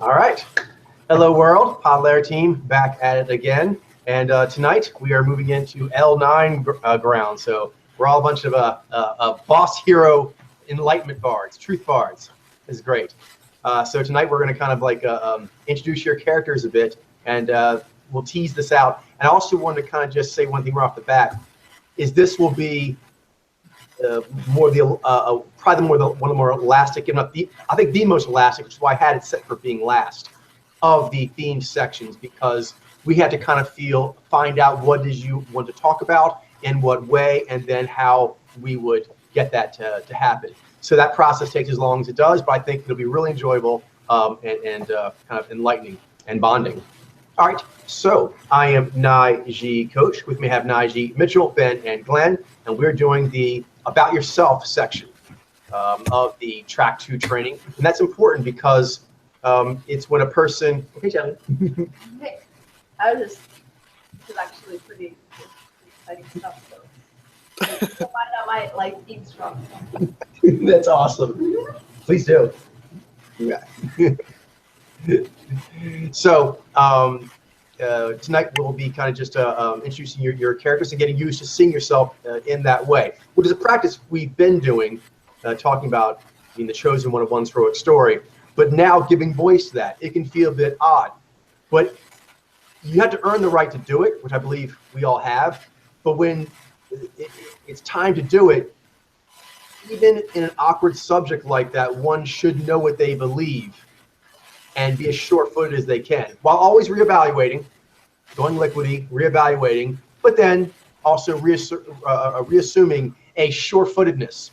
All right. Hello, world. Podlair team back at it again. And tonight we are moving into L9 ground. So we're all a bunch of boss hero enlightenment bards, truth bards. This is great. So tonight we're going to kind of like introduce your characters a bit, and we'll tease this out. And I also wanted to kind of just say one thing right off the bat, is this will be more of the probably one of the more elastic, if not I think the most elastic, which is why I had it set for being last of the themed sections, because we had to kind of find out what did you want to talk about, in what way, and then how we would get that to happen. So that process takes as long as it does, but I think it'll be really enjoyable and kind of enlightening and bonding. All right, so I am Nige Coach. With me I have Nige, Mitchell, Ben, and Glenn, and we're doing the About Yourself section of the Track 2 training. And that's important because it's when a person... Hey, Jelly. Hey, this is actually pretty exciting stuff. So find out my life eavesdrop. That's awesome. Please do. Yeah. So tonight we'll be kind of just introducing your characters and getting used to seeing yourself in that way, which is a practice we've been doing, talking about being the chosen one of one's heroic story. But now giving voice to that, it can feel a bit odd. But you have to earn the right to do it, which I believe we all have. But when it's time to do it, even in an awkward subject like that, one should know what they believe and be as sure-footed as they can, while always reevaluating, going liquidy, reevaluating, but then also reassuming a sure-footedness.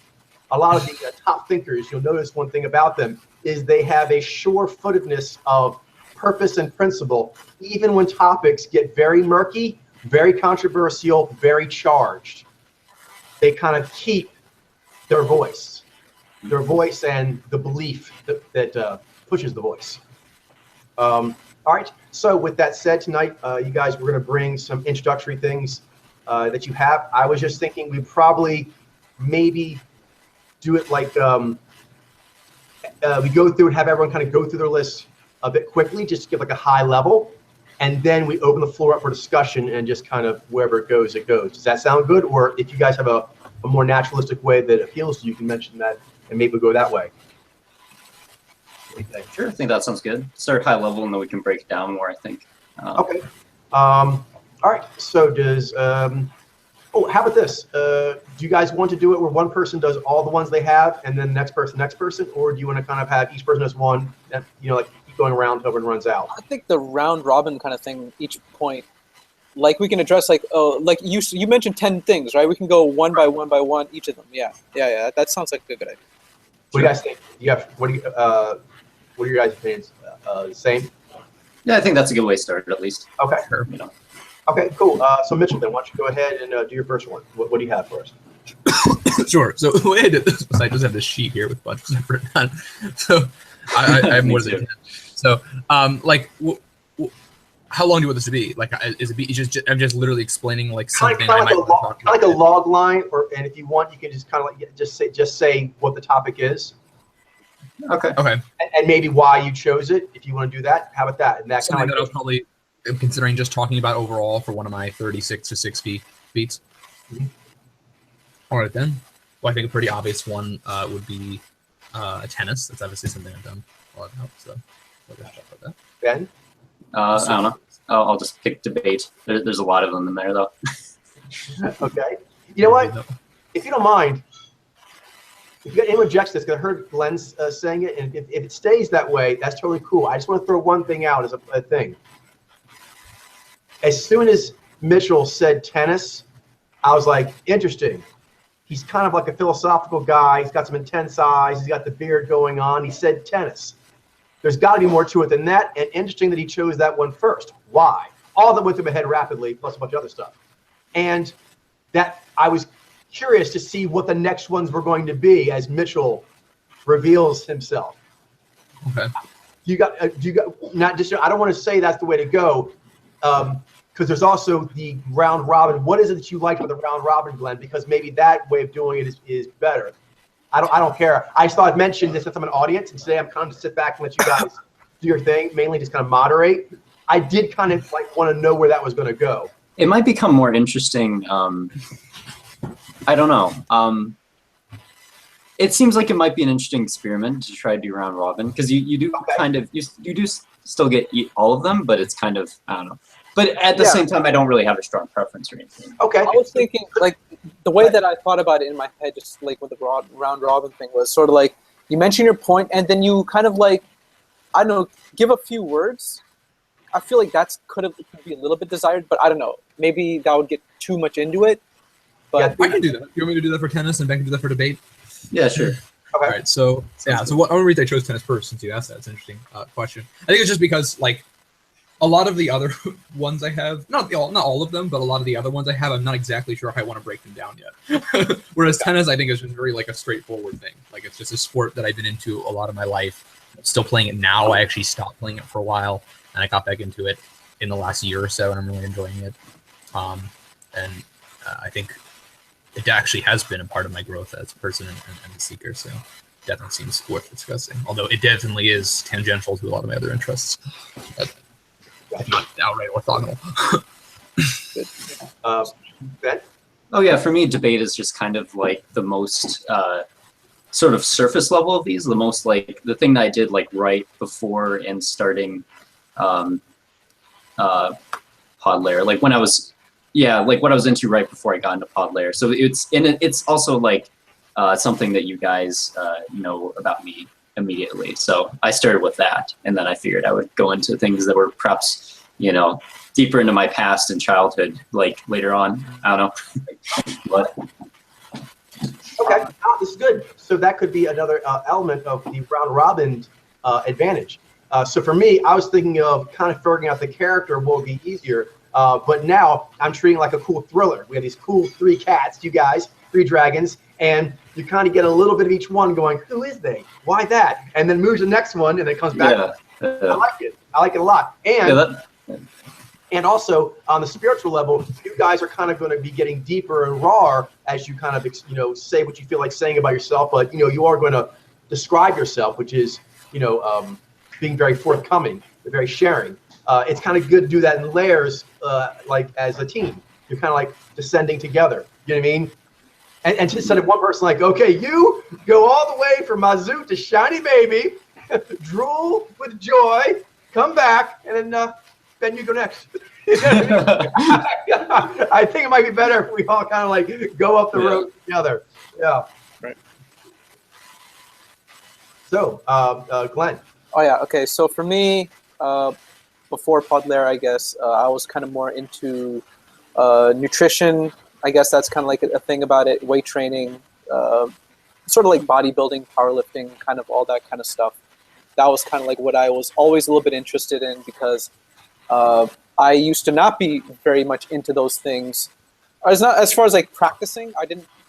A lot of the top thinkers, you'll notice one thing about them is they have a sure-footedness of purpose and principle, even when topics get very murky, very controversial, very charged. They kind of keep their voice and the belief that pushes the voice. All right, so with that said, tonight, you guys, we're going to bring some introductory things that you have. I was just thinking we'd probably maybe do it like we go through and have everyone kind of go through their list a bit quickly, just to give like a high level, and then we open the floor up for discussion and just kind of wherever it goes, it goes. Does that sound good? Or if you guys have a more naturalistic way that appeals to you, you can mention that, and maybe we'll go that way. Sure, I think that sounds good. Start high level, and then we can break it down more, I think. Okay. All right, so does, how about this? Do you guys want to do it where one person does all the ones they have, and then next person, or do you want to kind of have each person does one, and, like keep going around until everyone runs out? I think the round robin kind of thing, each point, like we can address like you mentioned 10 things, right? We can go one by one, each of them. Yeah. That sounds like a good idea. What do you guys think? What are your guys' opinions? Same? Yeah, I think that's a good way to start, at least. Okay. Sure. Okay, cool. So Mitchell, then why don't you go ahead and do your first one? What do you have for us? Sure. So the way I did this was I just have this sheet here with a bunch of stuff written on. So I have more than 10. So how long do you want this to be? Like, is it I'm just literally explaining like something kind of like a log line, and if you want, you can just kind of like just say what the topic is. Okay. And maybe why you chose it, if you want to do that. How about that? And that something kind of that I'll probably am considering just talking about overall for one of my 36 to 60 beats. Mm-hmm. All right then. Well, I think a pretty obvious one would be tennis. That's obviously something I've done a lot of. So I'll just talk about that. Ben? I don't know. I'll just pick debate. There's a lot of them in there, though. Okay. You know what? If you don't mind, if you got any objections, because I heard Glenn saying it, and if it stays that way, that's totally cool. I just want to throw one thing out as a thing. As soon as Mitchell said tennis, I was like, interesting. He's kind of like a philosophical guy. He's got some intense eyes. He's got the beard going on. He said tennis. There's got to be more to it than that, and interesting that he chose that one first. Why? All that went through my head rapidly, plus a bunch of other stuff. And that I was curious to see what the next ones were going to be as Mitchell reveals himself. Okay. Do you got not just, I don't want to say that's the way to go, because there's also the round robin. What is it that you liked about the round robin, Glenn? Because maybe that way of doing it is better. I don't care. I just thought I'd mention this since I'm an audience, and today I'm kind of to sit back and let you guys do your thing, mainly just kind of moderate. I did kind of like want to know where that was going to go. It might become more interesting. I don't know. It seems like it might be an interesting experiment to try to do round robin, because you do kind of you do still get all of them, but it's kind of, I don't know. But at the same time, I don't really have a strong preference or anything. Okay. I was thinking, like, the way that I thought about it in my head, just like with the round robin thing, was sort of like you mention your point, and then you kind of like, I don't know, give a few words. I feel like could be a little bit desired, but I don't know. Maybe that would get too much into it. But I can do that. You want me to do that for tennis and Ben can do that for debate? Yeah, sure. Okay. All right. So yeah. So what? I reason I chose tennis first, since you asked that. It's an interesting question. I think it's just because like a lot of the other ones I have, not all of them, but a lot of the other ones I have, I'm not exactly sure if I want to break them down yet. Whereas tennis, I think, is just very like a straightforward thing. Like it's just a sport that I've been into a lot of my life. I'm still playing it now. I actually stopped playing it for a while, and I got back into it in the last year or so, and I'm really enjoying it. I think it actually has been a part of my growth as a person and a seeker. So definitely seems worth discussing. Although it definitely is tangential to a lot of my other interests. But not outright orthogonal. Ben? Oh yeah, for me, debate is just kind of like the most sort of surface level of these. The most like the thing that I did like right before and starting Podlayer, like when I was like what I was into right before I got into Podlayer. So it's also like something that you guys know about me immediately. So I started with that, and then I figured I would go into things that were perhaps deeper into my past and childhood, like later on. I don't know. But Okay, this is good. So that could be another element of the round robin advantage. So for me, I was thinking of kind of figuring out the character will be easier. But now I'm treating it like a cool thriller. We have these cool 3 cats, you guys, 3 dragons, and you kind of get a little bit of each one going, who is they? Why that? And then moves the next one, and it comes back. I like it. I like it a lot. And also on the spiritual level, you guys are kind of going to be getting deeper and rawer as you kind of, say what you feel like saying about yourself. But, you are going to describe yourself, which is, being very forthcoming, very sharing. It's kind of good to do that in layers, like as a team. You're kind of like descending together. You know what I mean? And just instead of one person like, okay, you go all the way from Mazoot to Shiny Baby, drool with joy, come back, and then Ben, you go next. I think it might be better if we all kind of like go up the road together. Yeah. Right. So, Glenn. Oh yeah. Okay. So for me, before Podlayer, I guess I was kind of more into nutrition. I guess that's kind of like a thing about it. Weight training, sort of like bodybuilding, powerlifting, kind of all that kind of stuff. That was kind of like what I was always a little bit interested in, because I used to not be very much into those things. As far as like practicing,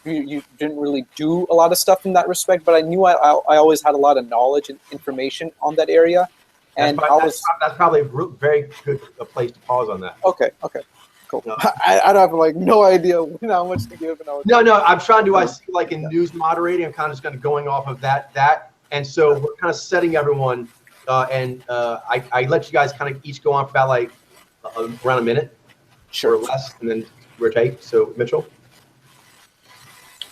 you didn't really do a lot of stuff in that respect, but I knew I always had a lot of knowledge and information on that area. And that's probably a very good place to pause on that. Okay, cool. No. I don't have like no idea how much to give. No, I'm trying to. I see like in news moderating, I'm kind of just kind of going off of that, and so we're kind of setting everyone, and I let you guys kind of each go on for about like around a minute, sure, or less, and then rotate. So Mitchell.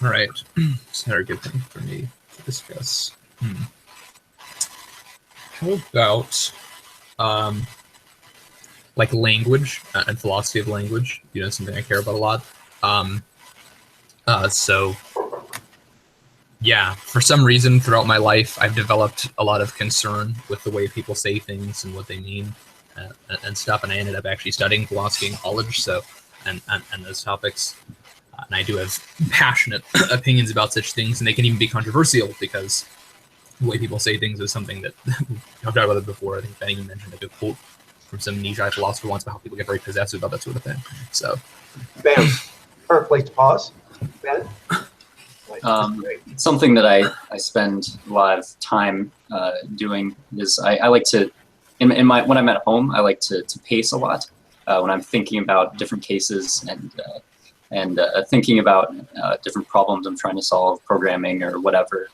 All right, it's another good thing for me to discuss. How about like language and philosophy of language? Something I care about a lot. So yeah, for some reason throughout my life, I've developed a lot of concern with the way people say things and what they mean and stuff. And I ended up actually studying philosophy in college. So and those topics. And I do have passionate opinions about such things, and they can even be controversial because the way people say things is something that I've talked about it before. I think Ben even mentioned like a quote from some Nietzsche philosopher once about how people get very possessive about that sort of thing. So, bam, perfect place to pause. Ben? Something that I spend a lot of time doing is I like to, when I'm at home, I like to pace a lot when I'm thinking about different cases and thinking about different problems I'm trying to solve, programming or whatever,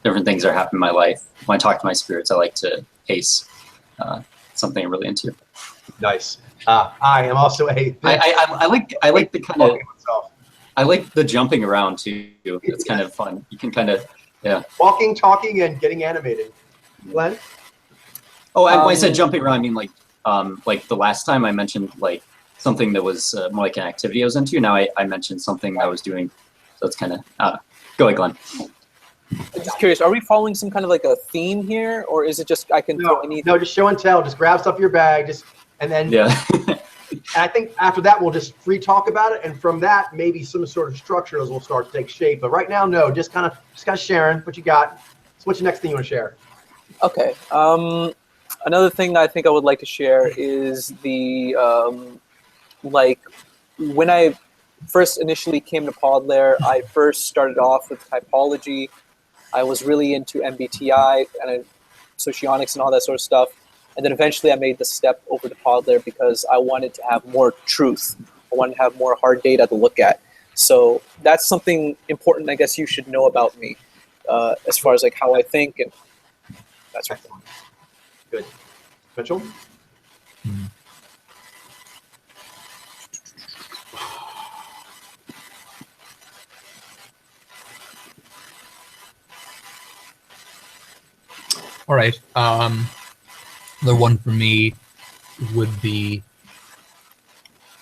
different things that are happening in my life. When I talk to my spirits, I like to pace. Something I'm really into. Nice. I am also a. I like the kind of Walking myself. I like the jumping around too. It's kind of fun. You can kind of Walking, talking, and getting animated. Glenn? Oh, and when I said jumping around, I mean like the last time I mentioned like something that was more like an activity I was into. Now I mentioned something I was doing, so it's kind of go ahead, Glenn. I'm just curious, are we following some kind of like a theme here, or is it just I can throw anything? No, just show and tell. Just grab stuff in your bag, and then Yeah. and I think after that we'll just free talk about it, and from that maybe some sort of structures will start to take shape. But right now, no, just kind of sharing what you got. So what's your next thing you want to share? Okay. Another thing that I think I would like to share is the like when I first initially came to Podlair, I first started off with typology. I was really into MBTI and socionics and all that sort of stuff. And then eventually I made the step over to Podlair because I wanted to have more truth. I wanted to have more hard data to look at. So that's something important I guess you should know about me as far as like how I think and that's right. Good. Mitchell? All right. The one for me would be,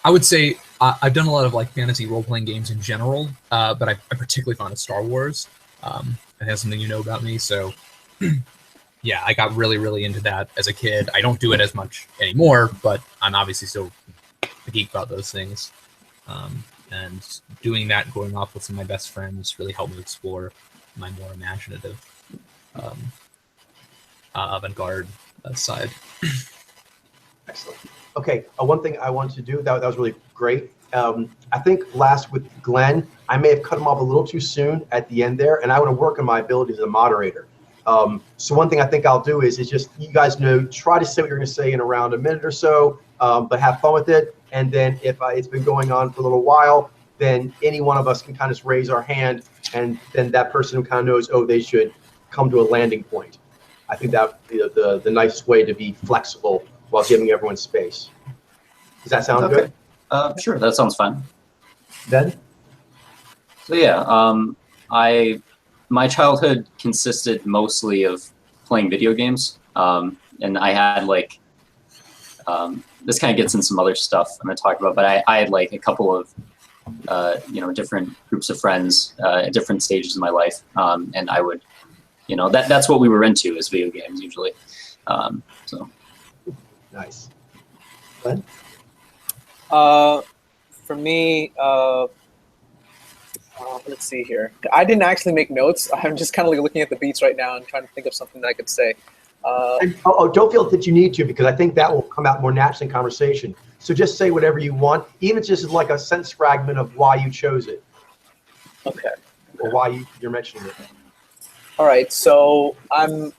I would say I've done a lot of like fantasy role-playing games in general, but I particularly found Star Wars. It has something you know about me, so yeah, I got really, really into that as a kid. I don't do it as much anymore, but I'm obviously still a geek about those things. And doing that, growing up with some of my best friends, really helped me explore my more imaginative avant-garde side. Excellent. Okay, one thing I wanted to do, that was really great. I think last with Glenn, I may have cut him off a little too soon at the end there, and I want to work on my abilities as a moderator. So one thing I think I'll do is just, you guys know, try to say what you're going to say in around a minute or so, but have fun with it. And then if it's been going on for a little while, then any one of us can kind of just raise our hand, and then that person who kind of knows, oh, they should come to a landing point. I think that would be the nicest way to be flexible while giving everyone space. Does that sound Okay. good? Sure, that sounds fine. Ben? So yeah, my childhood consisted mostly of playing video games, and I had like this kind of gets in some other stuff I'm going to talk about, but I had like a couple of different groups of friends at different stages of my life, and I would, that's what we were into, is video games usually. So Nice. Glenn? For me, let's see here. I didn't actually make notes. I'm just kind of like looking at the beats right now and trying to think of something that I could say. Don't feel that you need to, because I think that will come out more naturally in conversation. So just say whatever you want, even if it's just like a sentence fragment of why you chose it. Okay. Or why you're mentioning it. All right. So I'm,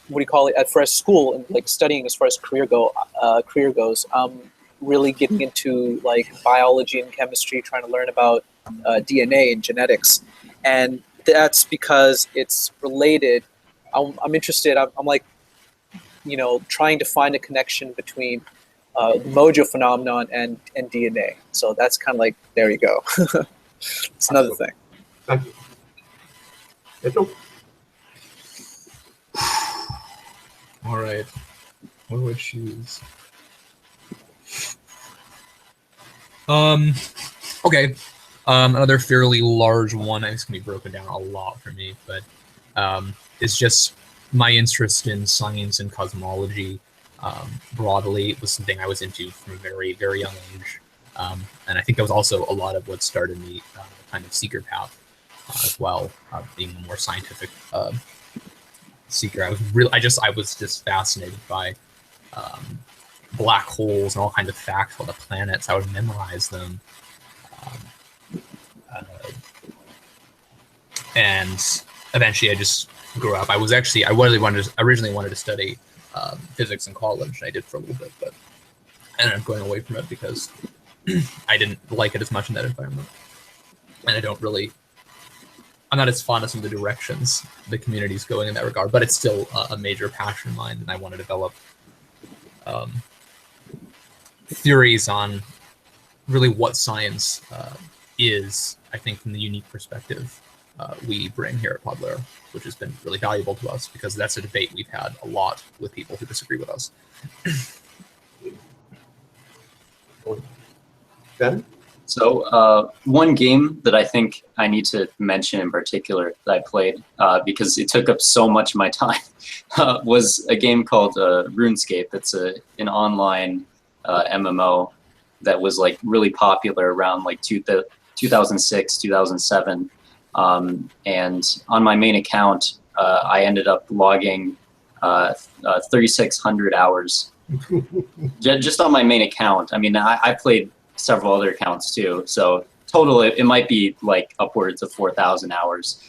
what do you call it? For a school and like studying as far as career goes, I'm really getting into like biology and chemistry, trying to learn about DNA and genetics, and that's because it's related. I'm interested. I'm like, trying to find a connection between the Mojo phenomenon and DNA. So that's kind of like, there you go. It's another thing. Thank you. Mitchell? All right. What would I choose? Okay. Another fairly large one. It's gonna be broken down a lot for me, but it's just my interest in science and cosmology broadly. It was something I was into from a very, very young age, and I think that was also a lot of what started me kind of seeker path as well, being a more scientific seeker. I was just fascinated by black holes and all kinds of facts about the planets. I would memorize them. And eventually I just grew up. I originally wanted to study physics in college, and I did for a little bit, but I ended up going away from it because I didn't like it as much in that environment. And I'm not as fond of some of the directions the community's going in that regard, but it's still a major passion of mine, and I want to develop theories on really what science is. I think from the unique perspective we bring here at Podlair, which has been really valuable to us because that's a debate we've had a lot with people who disagree with us. Ben? So one game that I think I need to mention in particular that I played because it took up so much of my time was a game called RuneScape. It's an online MMO that was like really popular around like 2006, 2007. And on my main account, I ended up logging 3,600 hours just on my main account. I mean, I played several other accounts too. So total, it might be like upwards of 4,000 hours.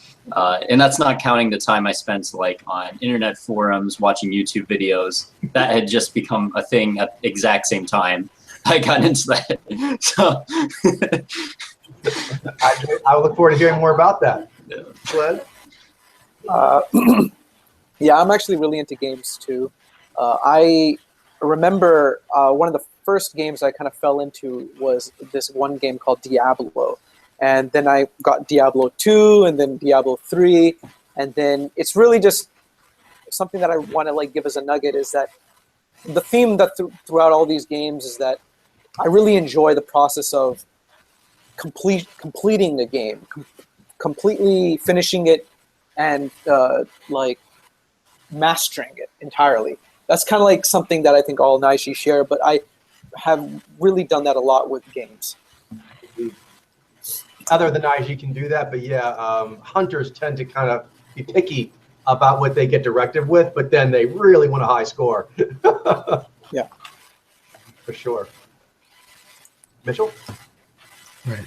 And that's not counting the time I spent like on internet forums, watching YouTube videos. That had just become a thing at the exact same time I got into that. So I look forward to hearing more about that. Yeah. Glenn? Yeah, I'm actually really into games too. I remember one of the first games I kind of fell into was this one game called Diablo. And then I got Diablo 2 and then Diablo 3. And then it's really just something that I want to like give as a nugget is that the theme that throughout all these games is that I really enjoy the process of completing the game, completely finishing it and like mastering it entirely. That's kind of like something that I think all Naishi share, but I have really done that a lot with games. Other than eyes, you can do that, but yeah, hunters tend to kind of be picky about what they get directed with, but then they really want a high score. Yeah. For sure. Mitchell? Right.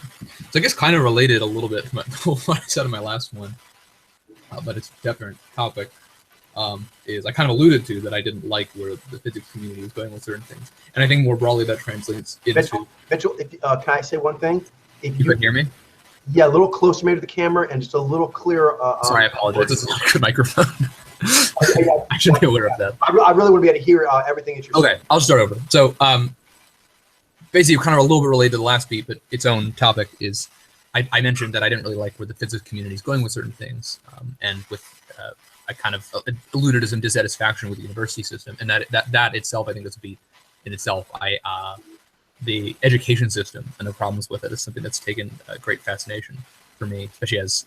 So I guess kind of related a little bit to what I said in my last one, but it's a different topic. Is I kind of alluded to that I didn't like where the physics community was going with certain things, and I think more broadly that translates into. Mitchell, if, can I say one thing? If You can hear me? Yeah, a little closer maybe to the camera and just a little clearer. Sorry, I apologize. This is not a good microphone. I should be aware of that. I really want to be able to hear everything that you're saying. Okay, I'll just start over. So, basically, kind of a little bit related to the last beat, but its own topic is I mentioned that I didn't really like where the physics community is going with certain things, and with I kind of alluded to some dissatisfaction with the university system, and that itself, I think, is a beat in itself. The education system and the problems with it is something that's taken great fascination for me, especially as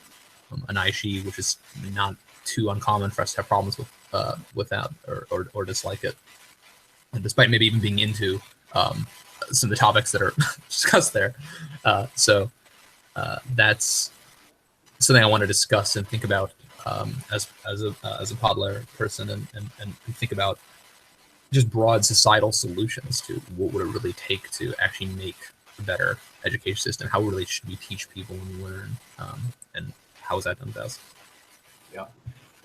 an Aishi, which is not too uncommon for us to have problems with that or dislike it, and despite maybe even being into some of the topics that are discussed there. So that's something I want to discuss and think about as a Podlair person and think about just broad societal solutions to what would it really take to actually make a better education system. How really should we teach people and learn, and how is that done best? Yeah,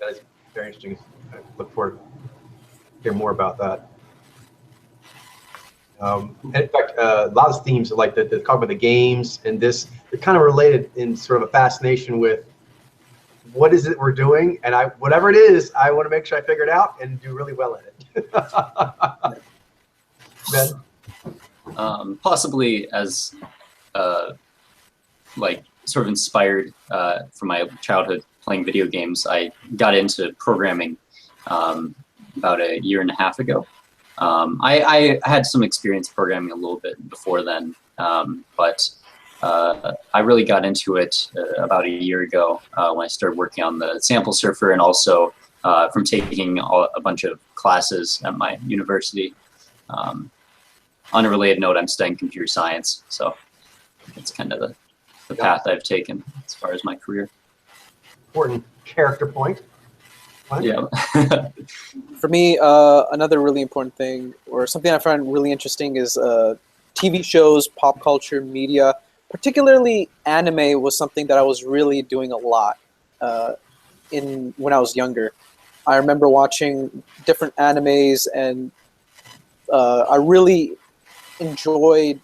that is very interesting. I look forward to hearing more about that. And in fact, a lot of themes like the talk about the games and this, they're kind of related in sort of a fascination with what is it we're doing, and whatever it is, I want to make sure I figure it out and do really well at it. Ben? Possibly as like sort of inspired from my childhood playing video games, I got into programming about a year and a half ago. I had some experience programming a little bit before then, but I really got into it about a year ago when I started working on the sample surfer, and also from taking a bunch of classes at my university. On a related note, I'm studying computer science, so it's kind of the path I've taken as far as my career. Important character point. What? Yeah. For me, another really important thing, or something I find really interesting, is TV shows, pop culture, media. Particularly anime was something that I was really doing a lot when I was younger. I remember watching different animes, and I really enjoyed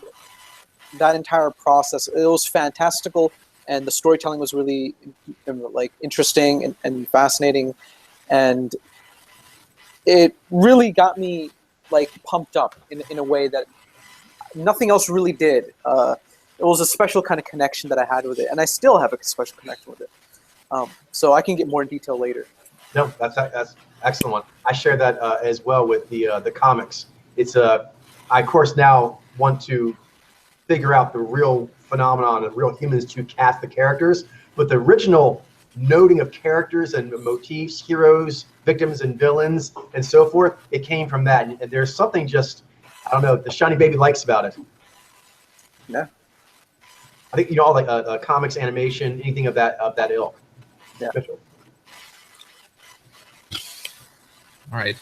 that entire process. It was fantastical and the storytelling was really like interesting and fascinating, and it really got me like pumped up in a way that nothing else really did. It was a special kind of connection that I had with it, and I still have a special connection with it. So I can get more in detail later. No, that's excellent one. I share that as well with the comics. It's I of course now want to figure out the real phenomenon of real humans to cast the characters, but the original noting of characters and motifs, heroes, victims, and villains, and so forth, it came from that. And there's something just, I don't know, the Shiny Baby likes about it. Yeah. I think all like comics, animation, anything of that ilk. Yeah. Mitchell. All right.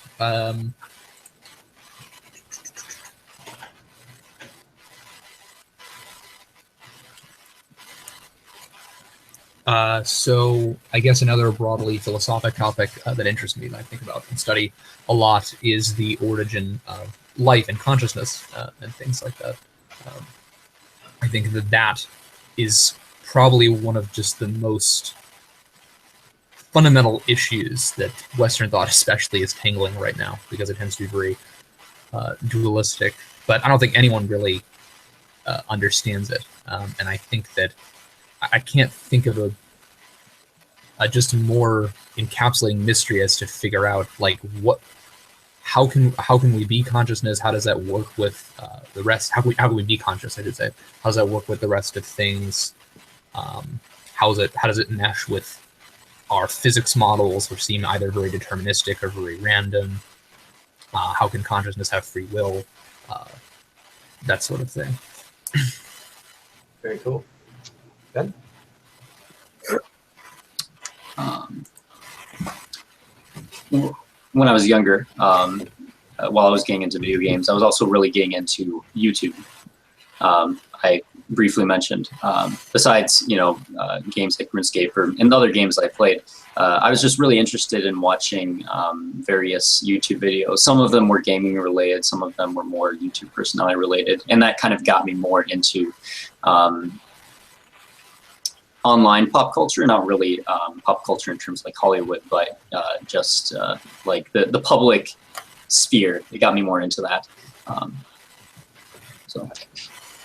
So I guess another broadly philosophic topic that interests me, that I think about and study a lot, is the origin of life and consciousness and things like that. I think that is probably one of just the most fundamental issues that Western thought especially is tangling right now, because it tends to be very dualistic. But I don't think anyone really understands it. And I think that I can't think of a just more encapsulating mystery as to figure out like how can we be consciousness? How does that work with the rest? How can we be conscious? I should say. How does that work with the rest of things? How does it mesh with our physics models, which seem either very deterministic or very random? How can consciousness have free will? That sort of thing. Very cool. Ben? When I was younger, while I was getting into video games, I was also really getting into YouTube. I briefly mentioned, besides games like RuneScape and other games I played, I was just really interested in watching various YouTube videos. Some of them were gaming related, some of them were more YouTube personality related, and that kind of got me more into online pop culture, not really pop culture in terms of like Hollywood, but just like the public sphere. It got me more into that. So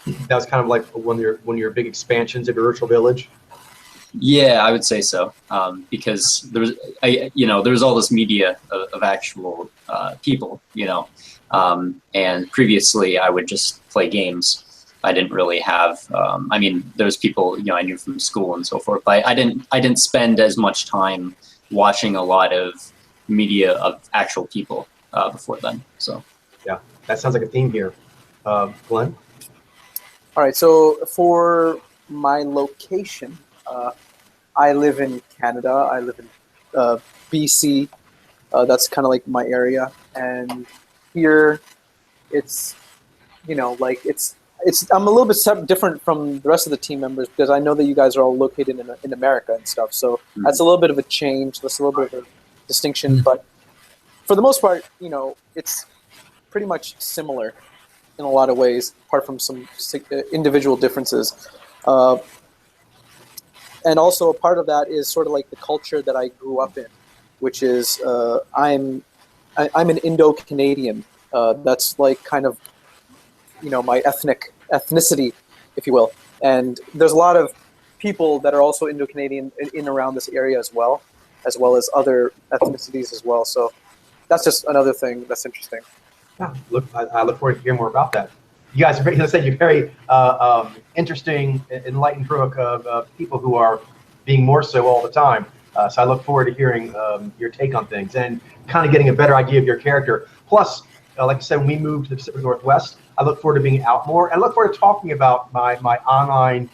that was kind of like one of your big expansions of your virtual village. Yeah, I would say so, because there was all this media of actual people, and previously I would just play games. I didn't really have. There's people I knew from school and so forth, but I didn't spend as much time watching a lot of media of actual people before then. So yeah, that sounds like a theme here. Glenn? All right, so for my location, I live in Canada. I live in BC. That's kind of like my area, and here it's I'm a little bit different from the rest of the team members, because I know that you guys are all located in America and stuff. So that's a little bit of a change. That's a little bit of a distinction. But for the most part, it's pretty much similar in a lot of ways, apart from some individual differences. And also a part of that is sort of like the culture that I grew up in, which is I'm an Indo-Canadian. That's like kind of my ethnicity, if you will. And there's a lot of people that are also Indo-Canadian in around this area as well as other ethnicities as well. So that's just another thing that's interesting. Yeah, I look forward to hearing more about that. You guys are, as I said, you're very interesting, enlightened group of people who are being more so all the time. So I look forward to hearing your take on things and kind of getting a better idea of your character. Plus, like I said, when we moved to the Pacific Northwest, I look forward to being out more. And I look forward to talking about my online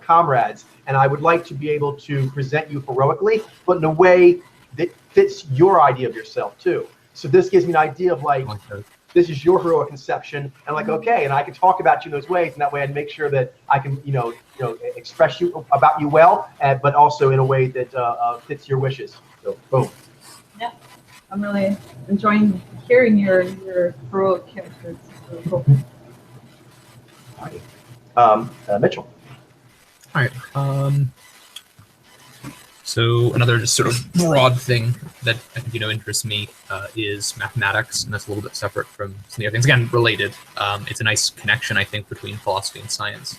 comrades. And I would like to be able to present you heroically, but in a way that fits your idea of yourself, too. So this gives me an idea of like, this is your heroic conception, and like, okay, and I can talk about you in those ways, and that way I'd make sure that I can, express about you well, but also in a way that fits your wishes. So, boom. Yeah, I'm really enjoying hearing your heroic characters. Really cool. Mitchell. All right. So another just sort of broad thing that I think interests me is mathematics, and that's a little bit separate from some of the other things. Again, related. It's a nice connection, I think, between philosophy and science.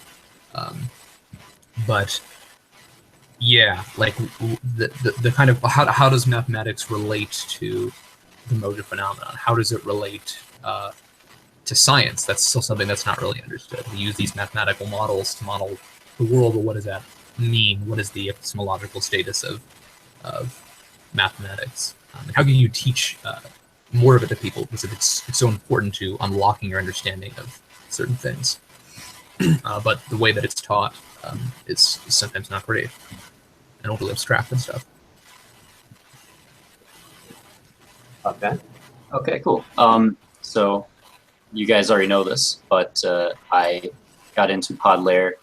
But yeah, like the kind of how does mathematics relate to the Moja phenomenon? How does it relate to science? That's still something that's not really understood. We use these mathematical models to model the world, but what does that mean? What is the epistemological status of mathematics? How can you teach more of it to people? Because it's so important to unlocking your understanding of certain things. But the way that it's taught is sometimes not great and overly abstract and stuff. Okay. Okay, cool. So you guys already know this, but I got into PodLayer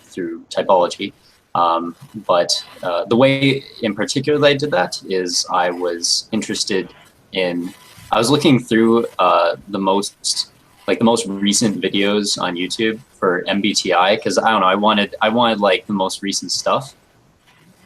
through typology. But the way in particular that I did that is I was interested in, I was looking through the most recent videos on YouTube for MBTI, because I don't know, I wanted like the most recent stuff.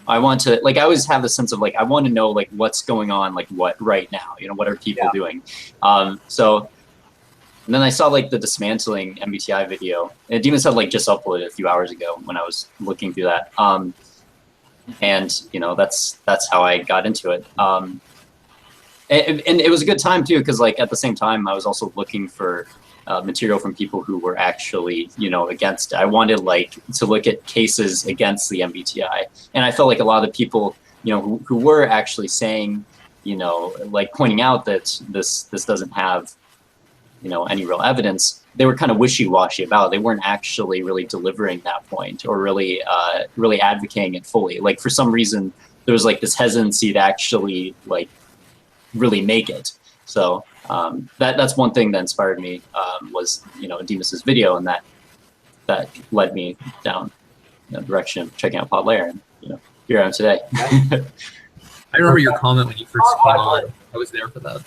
I want to, like, I always have the sense of like, I want to know like what's going on, like what right now, what are people doing? And then I saw like the dismantling MBTI video, and it even said like just uploaded a few hours ago when I was looking through that. And that's how I got into it. And it was a good time too, because like at the same time I was also looking for material from people who were actually against it. I wanted like to look at cases against the MBTI, and I felt like a lot of the people who were actually saying like pointing out that this doesn't have any real evidence, they were kind of wishy-washy about it. They weren't actually really delivering that point or really advocating it fully. Like for some reason there was like this hesitancy to actually like really make it. So that's one thing that inspired me, was Demas's video, and that led me down the direction of checking out PodLayer, and here I am today. I remember your comment when you first came on. I was there for that.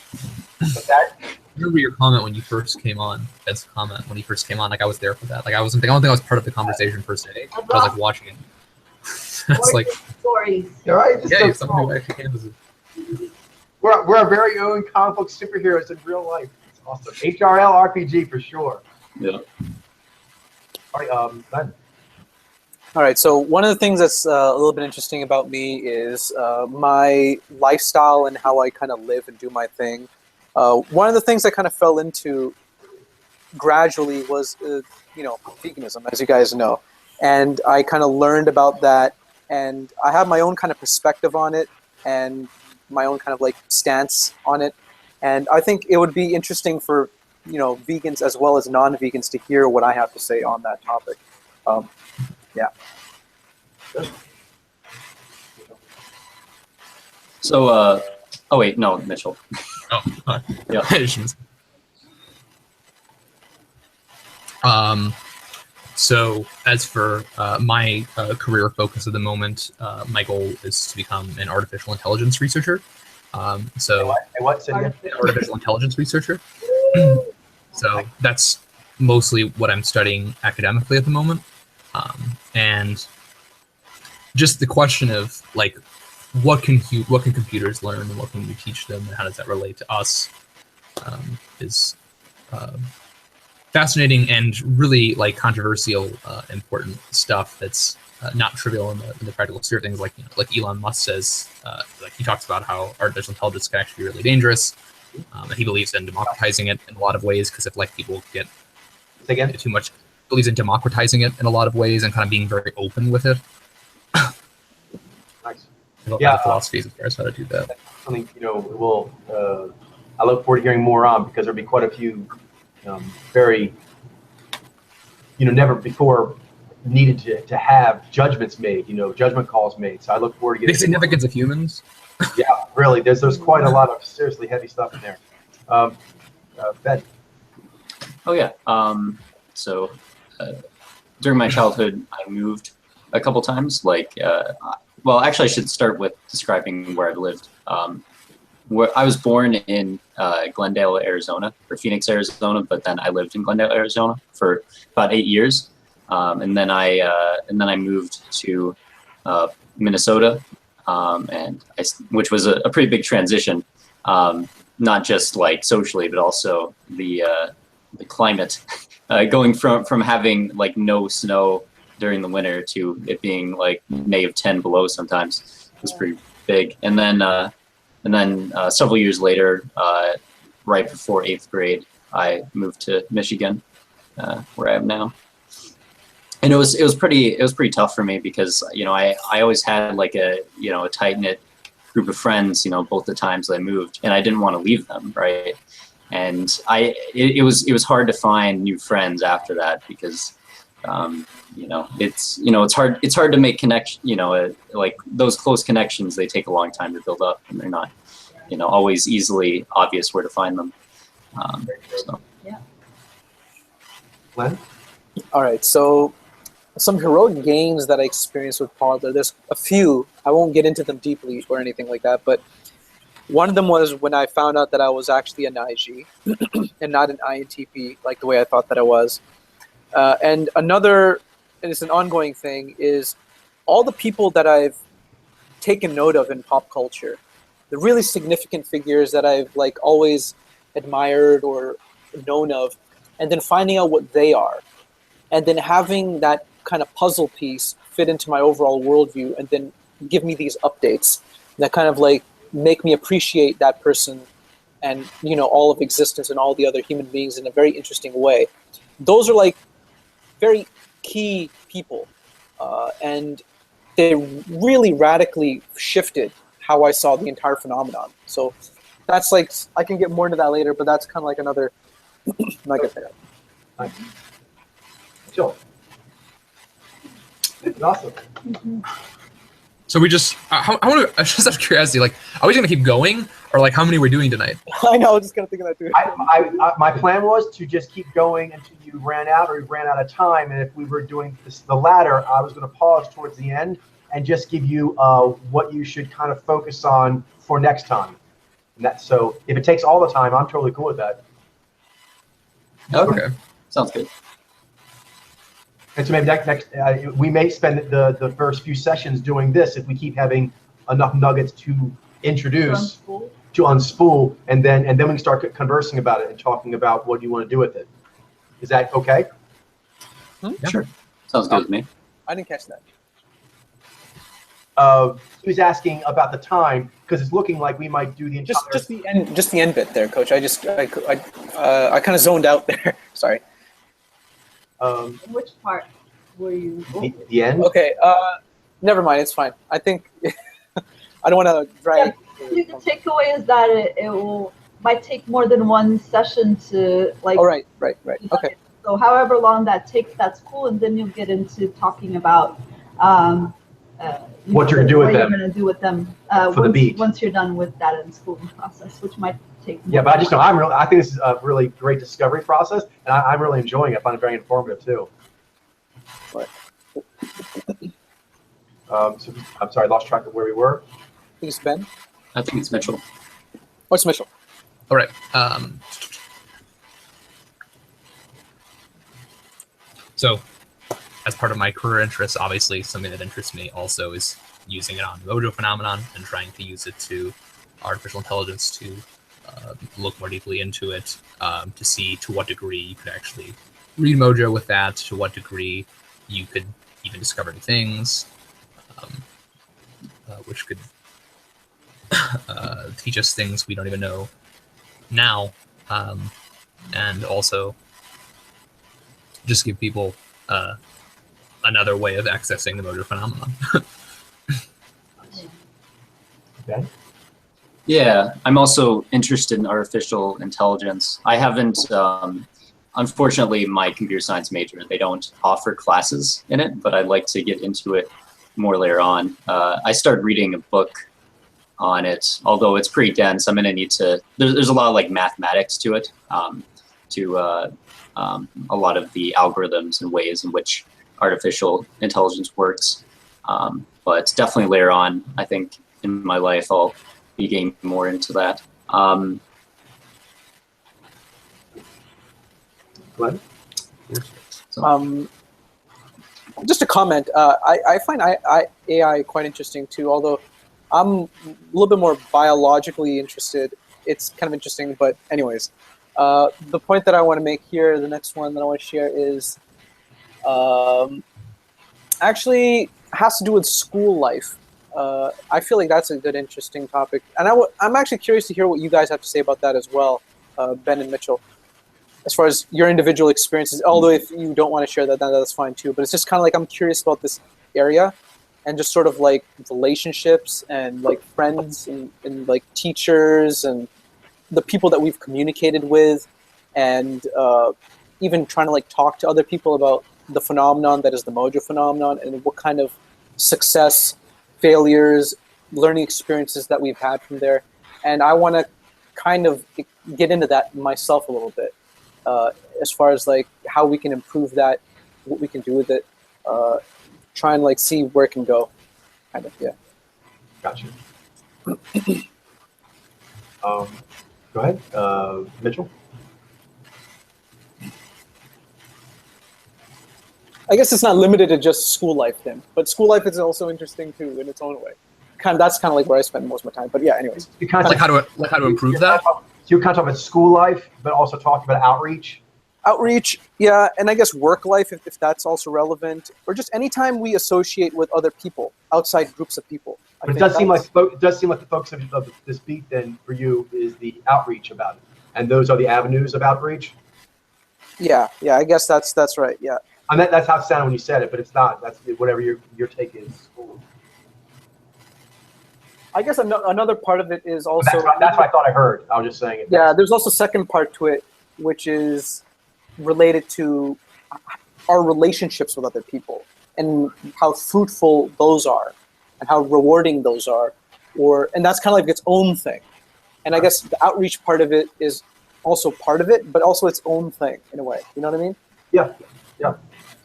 I remember your comment when you first came on. Ben's comment when you first came on. Like I was there for that. Like I don't think I was part of the conversation per se. I was like watching it. It's like stories. All right. yeah, someone who actually canvases it. We're our very own comic book superheroes in real life. It's awesome. HRL RPG for sure. Yeah. All right, Ben. All right, so one of the things that's a little bit interesting about me is my lifestyle and how I kind of live and do my thing. One of the things I kind of fell into gradually was, veganism, as you guys know. And I kind of learned about that, and I have my own kind of perspective on it and my own kind of like stance on it. And I think it would be interesting for, vegans as well as non-vegans to hear what I have to say on that topic. Yeah. So, oh wait, no, Mitchell. Oh, Yeah. So as for my career focus at the moment, my goal is to become an artificial intelligence researcher. So What? Say again? an artificial intelligence researcher. So that's mostly what I'm studying academically at the moment. And just the question of like, what can computers learn and what can we teach them and how does that relate to us is fascinating and really like controversial, important stuff that's not trivial in the practical sphere of things. Like like Elon Musk says, like he talks about how artificial intelligence can actually be really dangerous, and he believes in democratizing it in a lot of ways, because if like people get Say again? too much, believes in democratizing it in a lot of ways and kind of being very open with it. Nice. Yeah, philosophies as far as how to do that. Something we'll. I look forward to hearing more on, because there'll be quite a few very never before needed to have judgments made. Judgment calls made. So I look forward to The getting. significance of humans. Yeah, really. There's quite a lot of seriously heavy stuff in there. Ben. Oh yeah. So during my childhood, I moved a couple times. Like, well, actually, I should start with describing where I've lived. Where I was born in Glendale, Arizona, or Phoenix, Arizona, but then I lived in Glendale, Arizona for about 8 years. and then I moved to Minnesota, which was a pretty big transition, not just like socially, but also the climate, going from having like no snow during the winter to it being like -10 below sometimes was pretty big. And then several years later, right before 8th grade, I moved to Michigan, where I am now. And it was pretty tough for me because, you know, I always had like a tight-knit group of friends, you know, both the times I moved, and I didn't want to leave them, right? And it was hard to find new friends after that because, you know, it's hard to make like those close connections. They take a long time to build up, and they're not, you know, always easily obvious where to find them. So. Glenn? All right, so some heroic gains that I experienced with Podler, there's a few. I won't get into them deeply or anything like that, but one of them was when I found out that I was actually an IG and not an INTP, like the way I thought that I was. And another, and it's an ongoing thing, is all the people that I've taken note of in pop culture, the really significant figures that I've like always admired or known of, and then finding out what they are, and then having that kind of puzzle piece fit into my overall worldview, and then give me these updates that kind of like make me appreciate that person and, you know, all of existence and all the other human beings in a very interesting way. Those are like very key people, and they really radically shifted how I saw the entire phenomenon. So that's like, I can get more into that later, but that's kind of like another nugget there. Sure. Awesome. So we just, I want to, just out of curiosity, like, are we going to keep going, or like, how many we're doing tonight? I know, I was just kind of thinking that too. My plan was to just keep going until you ran out or you ran out of time. And if we were doing the latter, I was going to pause towards the end and just give you what you should kind of focus on for next time. And so if it takes all the time, I'm totally cool with that. Okay. Okay. Sounds good. And so maybe next we may spend the first few sessions doing this if we keep having enough nuggets to introduce, to unspool, and then we can start conversing about it and talking about what you want to do with it. Is that okay? Yeah. Sure. Sounds good with me. I didn't catch that. He was asking about the time because it's looking like we might do the entire. Just the end bit there, Coach. I kind of zoned out there. Sorry. Which part were you? The end. Okay. Never mind. It's fine. I think I don't want to drag. I think the takeaway is that it might take more than one session to like. Oh, right. Okay. So however long that takes, that's cool, and then you'll get into talking about What you're gonna do with what them. you're gonna do with them For the beat. once you're done with that unschooling process, which might take. Yeah, but I just know I think this is a really great discovery process, and I'm really enjoying it. I find it very informative too. Right. So I'm sorry, I lost track of where we were. I think it's Ben. I think it's Mitchell. Oh, it's Mitchell. All right. So, as part of my career interests, obviously something that interests me also is using it on the Mojo phenomenon and trying to use it to artificial intelligence to look more deeply into it, to see to what degree you could actually read Mojo with that, to what degree you could even discover new things, which could teach us things we don't even know now, and also just give people another way of accessing the Mojo phenomenon. Okay. Yeah, I'm also interested in artificial intelligence. I haven't, unfortunately, my computer science major, they don't offer classes in it, but I'd like to get into it more later on. I started reading a book on it, although it's pretty dense. I'm going to need to, there's a lot of like mathematics to it, to a lot of the algorithms and ways in which artificial intelligence works. But definitely later on, I think in my life, I'll be getting more into that. Glenn? So, just a comment. I find AI quite interesting too. Although I'm a little bit more biologically interested. It's kind of interesting, but anyways, the point that I want to make here, the next one that I want to share is actually has to do with school life. I feel like that's a good, interesting topic, and I'm actually curious to hear what you guys have to say about that as well, Ben and Mitchell, as far as your individual experiences. Although if you don't want to share that, then that's fine too. But it's just kind of like I'm curious about this area, and just sort of like relationships and like friends and like teachers and the people that we've communicated with, and even trying to like talk to other people about the phenomenon that is the Mojo phenomenon, and what kind of success, failures, learning experiences that we've had from there. And I want to kind of get into that myself a little bit, as far as like how we can improve that, what we can do with it, try and like see where it can go, kind of. Yeah. Gotcha. Go ahead, Mitchell. I guess it's not limited to just school life then, but school life is also interesting too in its own way. That's kind of like where I spend most of my time. But yeah, anyways. Like how to improve that. So you're kind of talking about school life, but also talking about outreach. Outreach, yeah, and I guess work life, if that's also relevant, or just anytime we associate with other people, outside groups of people. But it does seem like the focus of this beat then for you is the outreach about it, and those are the avenues of outreach. Yeah, I guess that's right. Yeah. I mean, that's how it sounded when you said it, but it's not. That's whatever your take is. I guess another part of it is also. That's what I thought I heard. I was just saying it. Yeah, there's also a second part to it, which is related to our relationships with other people and how fruitful those are and how rewarding those are, and that's kind of like its own thing. And I guess the outreach part of it is also part of it, but also its own thing in a way. You know what I mean? Yeah.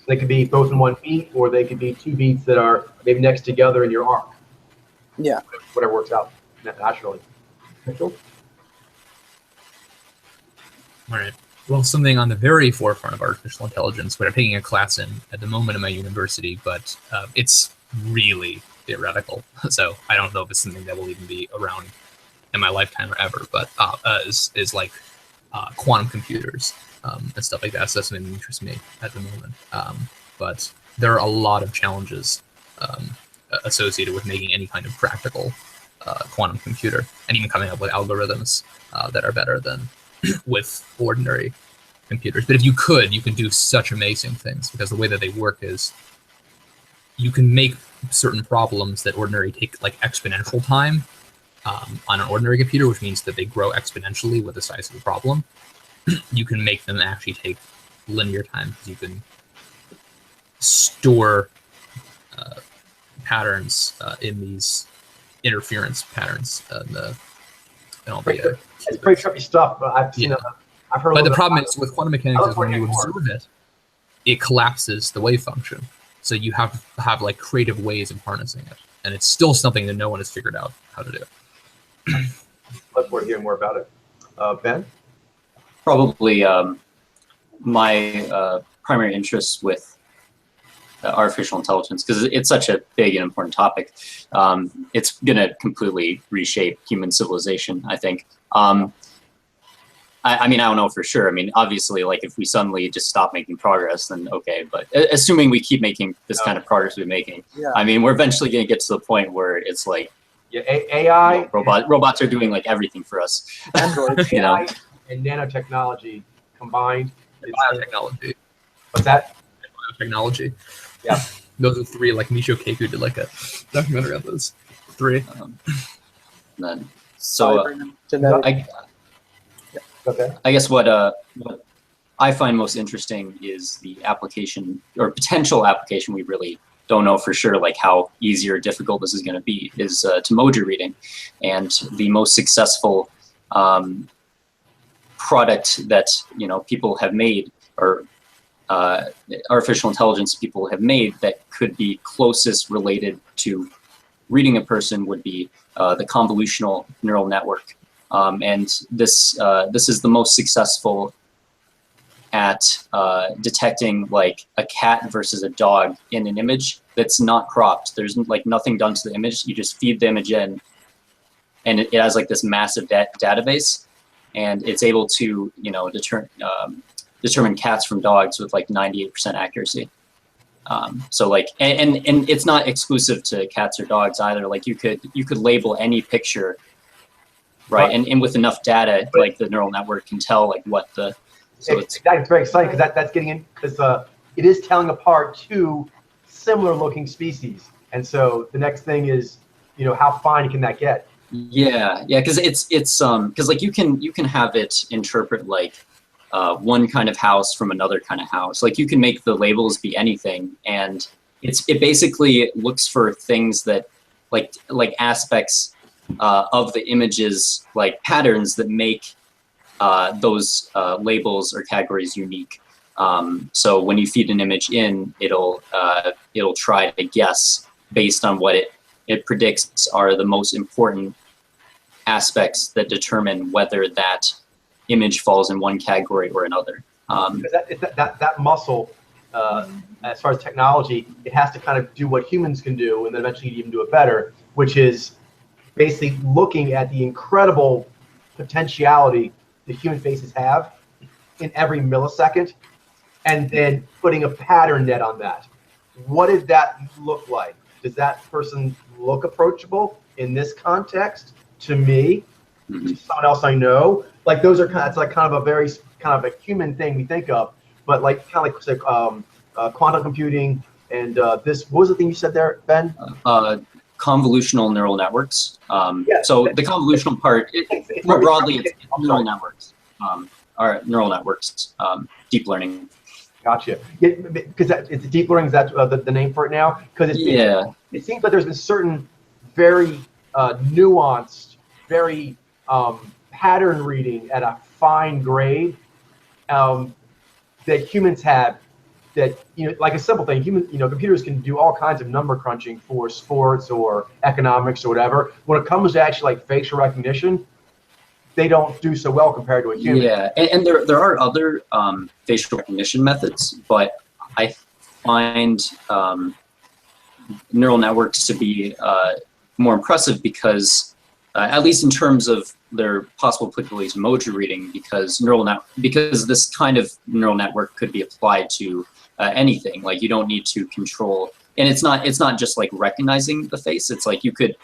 They could be both in one beat, or they could be two beats that are maybe next together in your arc. Yeah. Whatever works out naturally. Mitchell? All right. Well, something on the very forefront of artificial intelligence, what I'm taking a class in at the moment in my university, but it's really theoretical. So I don't know if it's something that will even be around in my lifetime or ever, but is like quantum computers and stuff like that. So that's something that interests me at the moment. But there are a lot of challenges associated with making any kind of practical quantum computer, and even coming up with algorithms that are better than with ordinary computers. But if you can do such amazing things, because the way that they work is you can make certain problems that ordinary take like exponential time on an ordinary computer, which means that they grow exponentially with the size of the problem. You can make them actually take linear time, because you can store patterns in these interference patterns in all the it's pretty trippy stuff, but I've seen I've heard. But the problem is with quantum mechanics is when you observe it, it collapses the wave function. So you have to have like creative ways of harnessing it, and it's still something that no one has figured out how to do. Look forward to hearing more about it. Ben? Probably my primary interest with artificial intelligence, because it's such a big and important topic. It's going to completely reshape human civilization, I think. I mean, I don't know for sure. I mean, obviously, like if we suddenly just stop making progress, then okay. But assuming we keep making this kind of progress we're making, I mean, we're eventually going to get to the point where it's like, AI, robots are doing like everything for us. Android, You know? AI and nanotechnology combined. Biotechnology. What's that? Biotechnology. Yeah. Those are three. Like Michio Kaku did like a documentary on those three. Then, so genetic. I guess what I find most interesting is the application or potential application. We really don't know for sure like how easy or difficult this is going to be, is to Mojo reading. And the most successful product that people have made, or artificial intelligence people have made, that could be closest related to reading a person would be the convolutional neural network. And this is the most successful at detecting like a cat versus a dog in an image that's not cropped. There's like nothing done to the image. You just feed the image in, and it has like this massive database, and it's able to, you know, determine cats from dogs with like 98% accuracy. So like, and it's not exclusive to cats or dogs either. Like you could label any picture, right? And with enough data, like the neural network can tell like what the, so it's very exciting because that's getting in, because it is telling apart two similar looking species. And so the next thing is, you know, how fine can that get? yeah, because it's because like you can have it interpret like one kind of house from another kind of house. Like you can make the labels be anything, and it basically looks for things that like aspects of the images, like patterns that make those labels or categories unique. So when you feed an image in, it'll try to guess based on what it predicts are the most important aspects that determine whether that image falls in one category or another. Because that muscle, as far as technology, it has to kind of do what humans can do, and then eventually even do it better, which is basically looking at the incredible potentiality the human faces have in every millisecond, and then putting a pattern net on that. What did that look like? Does that person look approachable in this context to me, to someone else I know? Like those are it's like kind of a very kind of a human thing we think of, but like kind of like quantum computing and this. What was the thing you said there, Ben? Convolutional neural networks. Yeah. So the convolutional part, more broadly, it's neural networks. Or neural networks, deep learning. Gotcha. Yeah, because it's deep learning. Is that the name for it now? Because it seems like there's been certain very nuanced, very pattern reading at a fine grade that humans have. That, you know, like a simple thing, computers can do all kinds of number crunching for sports or economics or whatever. When it comes to actually like facial recognition, they don't do so well compared to a human. Yeah, and there are other facial recognition methods, but I find neural networks to be more impressive because, at least in terms of their possible applicability to emoji reading, because this kind of neural network could be applied to anything. Like you don't need to control, and it's not just like recognizing the face. It's like you could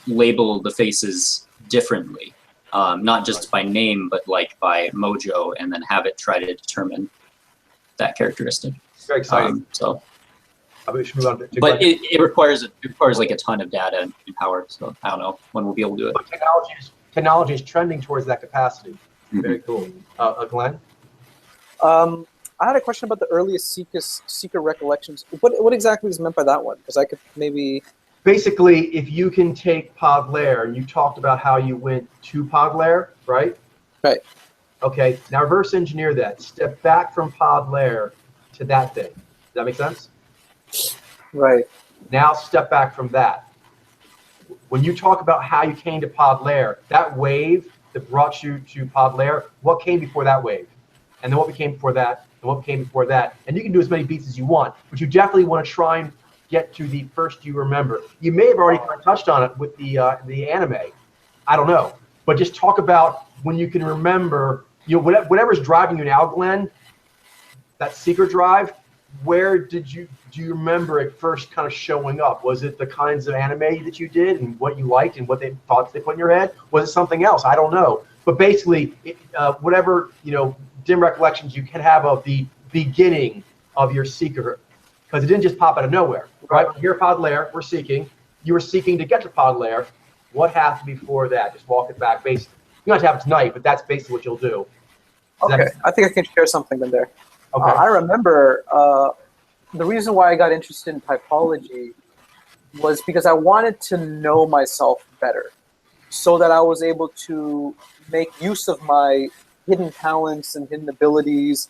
label the faces differently, not just by name, but like by mojo, and then have it try to determine that characteristic. Very exciting. So, we should move on to but it requires like a ton of data and power. So I don't know when we'll be able to do it. But technology is trending towards that capacity. Mm-hmm. Very cool. Glenn? I had a question about the earliest seeker recollections. What exactly is meant by that one? Because I could maybe... Basically, if you can take Podlair, and you talked about how you went to Podlair, right? Right. Okay, now reverse engineer that. Step back from Podlair to that thing. Does that make sense? Right. Now step back from that. When you talk about how you came to Podlair, that wave that brought you to Podlair, what came before that wave? And then what came before that, and what came before that? And you can do as many beats as you want, but you definitely want to try and get to the first you remember. You may have already kind of touched on it with the anime. I don't know. But just talk about when you can remember, whatever's driving you now, Glenn, that secret drive, where do you remember it first kind of showing up? Was it the kinds of anime that you did and what you liked and what thoughts they put in your head? Was it something else? I don't know. But basically, whatever, dim recollections you can have of the beginning of your seeker, because it didn't just pop out of nowhere, right? Here at Podlair, we're seeking. You were seeking to get to Podlair. What happened before that? Just walk it back. Basically, you don't have to have it tonight, but that's basically what you'll do. Okay, I think I can share something in there. Okay. I remember the reason why I got interested in typology was because I wanted to know myself better, so that I was able to make use of my hidden talents and hidden abilities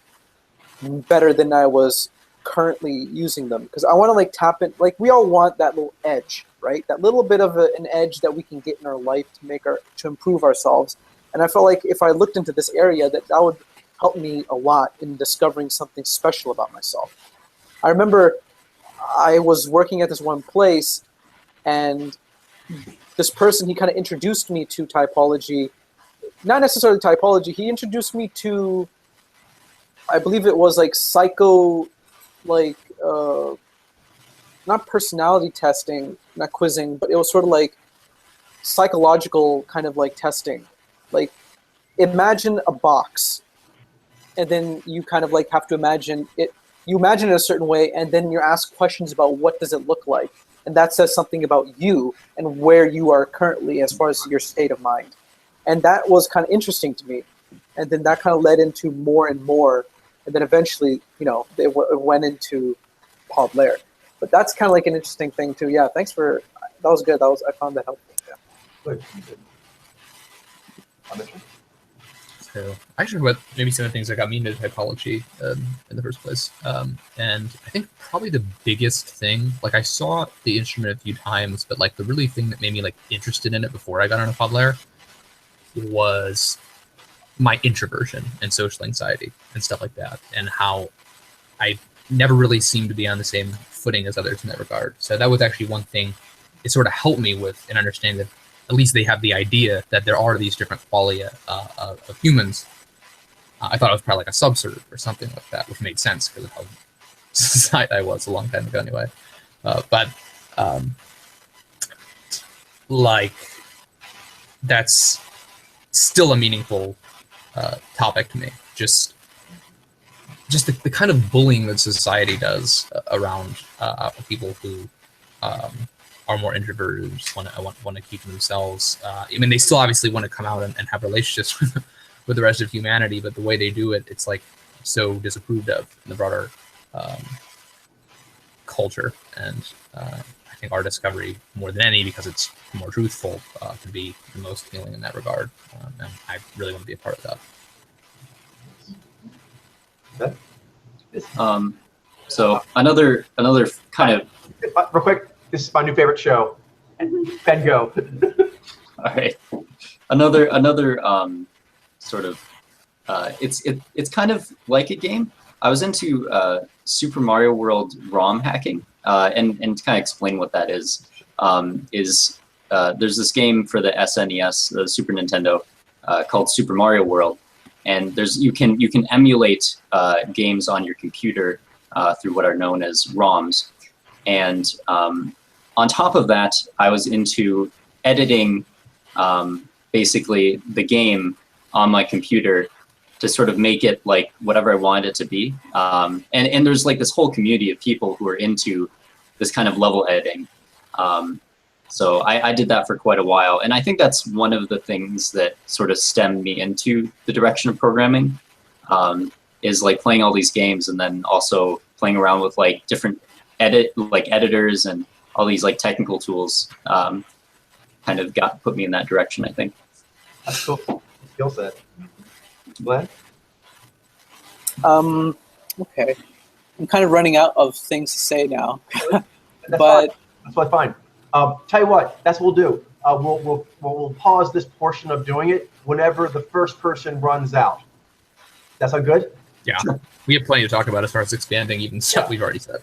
better than I was currently using them. Because I want to like tap in, like we all want that little edge, right? That little bit of an edge that we can get in our life to improve ourselves. And I felt like if I looked into this area, that would helped me a lot in discovering something special about myself. I remember I was working at this one place, and this person, he kind of introduced me to typology. Not necessarily typology. He introduced me to, I believe it was like psycho, like not personality testing, not quizzing, but it was sort of like psychological kind of like testing. Like, imagine a box, and then you kind of like have to imagine it. You imagine it a certain way, and then you're asked questions about what does it look like, and that says something about you and where you are currently as far as your state of mind. And that was kind of interesting to me. And then that kind of led into more and more, and then eventually, you know, it went into Podlair. But that's kind of like an interesting thing too. Yeah, thanks for that. Was good. I found that helpful. Yeah. Good. Good. So I should talk about maybe some of the things that got me into typology in the first place. And I think probably the biggest thing, like I saw the instrument a few times, but like the really thing that made me like interested in it before I got into Podlair was my introversion and social anxiety and stuff like that, and how I never really seemed to be on the same footing as others in that regard. So that was actually one thing it sort of helped me with an understanding that at least they have the idea that there are these different qualia of humans. I thought it was probably like a subsurb or something like that, which made sense because of how society I was a long time ago anyway. But like that's still a meaningful topic to me. Just the kind of bullying that society does around people who are more introverted, just want to keep to themselves. I mean, they still obviously want to come out and have relationships with the rest of humanity, but the way they do it, it's like so disapproved of in the broader culture. And I think our discovery, more than any, because it's more truthful, can be the most healing in that regard. And I really want to be a part of that. So another kind of Real quick, this is my new favorite show. Ben, go. all right, another sort of it's kind of like a game. I was into Super Mario World ROM hacking, and to kind of explain what that is there's this game for the SNES, the Super Nintendo, called Super Mario World, and you can emulate games on your computer through what are known as ROMs, and on top of that, I was into editing basically the game on my computer to sort of make it like whatever I wanted it to be. And there's like this whole community of people who are into this kind of level editing. So I did that for quite a while. And I think that's one of the things that sort of stemmed me into the direction of programming, is like playing all these games and then also playing around with like different editors and all these like technical tools. Kind of put me in that direction, I think. That's cool. Skill set. Glenn? Okay. I'm kind of running out of things to say now. That's But fine. That's fine. Tell you what, that's what we'll do. We'll pause this portion of doing it whenever the first person runs out. That sound good? Yeah, we have plenty to talk about as far as expanding even stuff we've already said.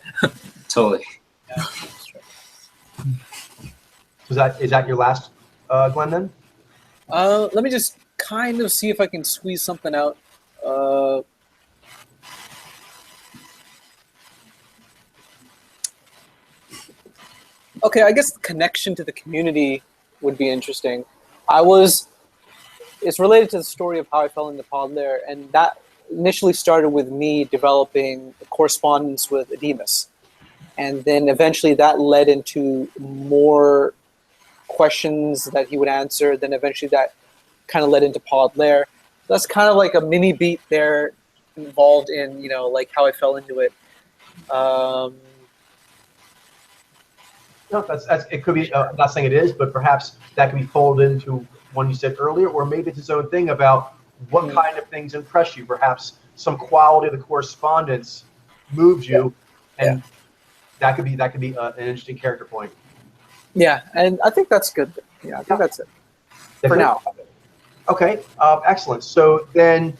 Totally. Is that your last, Glenn, then? let me just kind of see if I can squeeze something out. Okay, I guess the connection to the community would be interesting. It's related to the story of how I fell into Podlair, and that initially started with me developing a correspondence with Ademus. And then eventually that led into more questions that he would answer. Then eventually that kind of led into Podlair. That's kind of like a mini beat there involved in, like how I fell into it. No, that's it could be, I'm not saying it is, but perhaps that can be folded into one you said earlier, or maybe it's its own thing about what kind of things impress you. Perhaps some quality of the correspondence moved you, and that could be an interesting character point. Yeah, and I think that's good. Yeah, I think that's it for now. Okay, excellent. So then,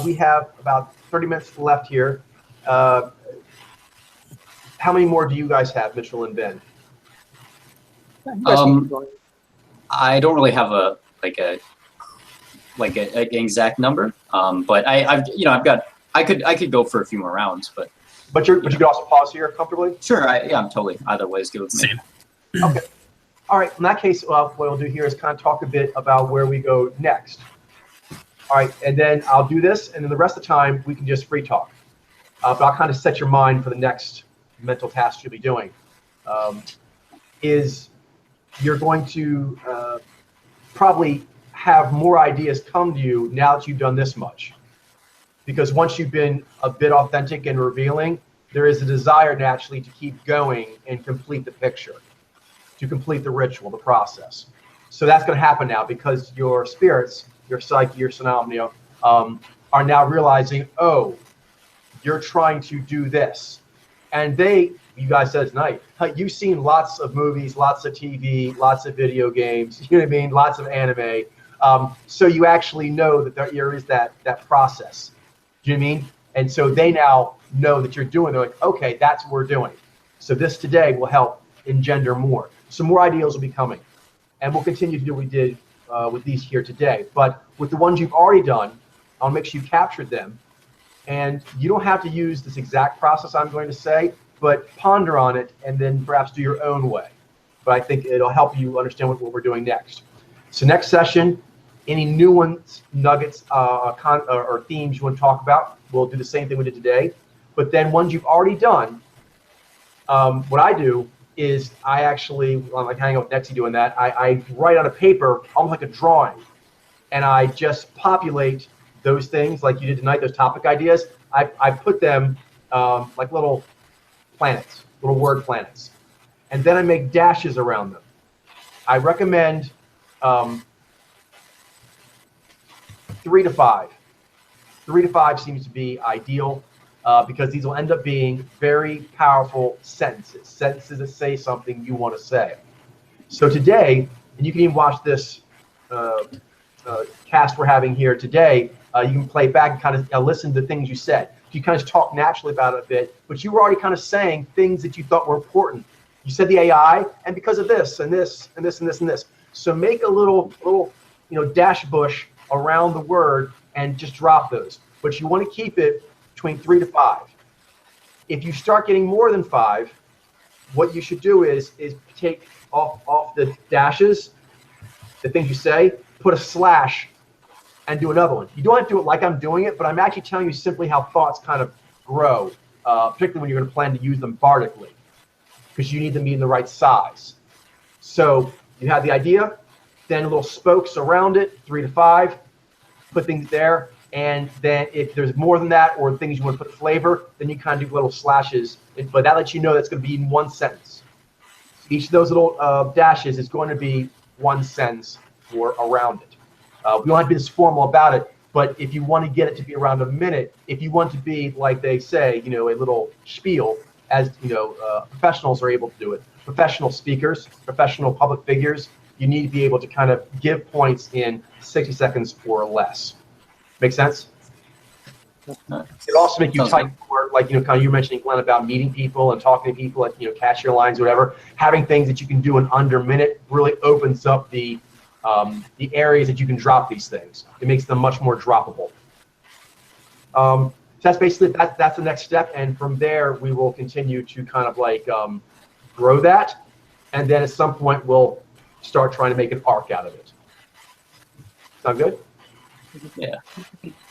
We have about 30 minutes left here. How many more do you guys have, Mitchell and Ben? You guys can keep going. I don't really have an exact number, but I could go for a few more rounds, but You could also pause here comfortably. sure, I'm totally either way is good with me. Same. Okay. All right. In that case, what we'll do here is kind of talk a bit about where we go next. All right, and then I'll do this, and then the rest of the time we can just free talk. But I'll kind of set your mind for the next mental task you'll be doing. Is you're going to probably have more ideas come to you now that you've done this much. Because once you've been a bit authentic and revealing, there is a desire naturally to keep going and complete the picture, to complete the ritual, the process. So that's going to happen now because your spirits, your psyche, your phenomena are now realizing, oh, you're trying to do this. And you guys said tonight, you've seen lots of movies, lots of TV, lots of video games, you know what I mean, lots of anime. So you actually know that there is that process. Do you know what I mean? And so they now know that you're doing, they're like, okay, that's what we're doing. So this today will help engender more. So more ideas will be coming. And we'll continue to do what we did with these here today. But with the ones you've already done, I'll make sure you captured them. And you don't have to use this exact process I'm going to say, but ponder on it and then perhaps do your own way. But I think it'll help you understand what we're doing next. So next session, any new ones, nuggets, or themes you want to talk about, we'll do the same thing we did today. But then ones you've already done, what I do is I actually, I'm like hanging out with Nexie doing that, I write on a paper, almost like a drawing, and I just populate those things like you did tonight, those topic ideas. I put them like little planets, little word planets. And then I make dashes around them. I recommend 3 to 5. 3 to 5 seems to be ideal because these will end up being very powerful sentences that say something you want to say. So today, and you can even watch this cast we're having here today, you can play back and kind of listen to things you said. You kind of talk naturally about it a bit, but you were already kind of saying things that you thought were important. You said the AI, and because of this, and this, and this, and this, and this. So make a little dash bush around the word and just drop those. But you want to keep it between 3 to 5. If you start getting more than 5, what you should do is take off the dashes, the things you say, put a slash, and do another one. You don't have to do it like I'm doing it, but I'm actually telling you simply how thoughts kind of grow, particularly when you're going to plan to use them bardically, because you need them to be in the right size. So you have the idea, then little spokes around it, 3 to 5, put things there, and then if there's more than that or things you want to put flavor, then you kind of do little slashes, but that lets you know that's going to be in one sentence. Each of those little dashes is going to be one sentence or around it. We don't have to be this formal about it, but if you want to get it to be around a minute, if you want to be, like they say, a little spiel, as professionals are able to do it. Professional speakers, professional public figures, you need to be able to kind of give points in 60 seconds or less. Make sense? It also makes you type more, like kind of you were mentioning, Glenn, about meeting people and talking to people, like cashier lines, whatever. Having things that you can do in under a minute really opens up the areas that you can drop these things. It makes them much more droppable. So that's basically that's the next step, and from there we will continue to kind of like grow that, and then at some point we'll start trying to make an arc out of it. Sound good? Yeah.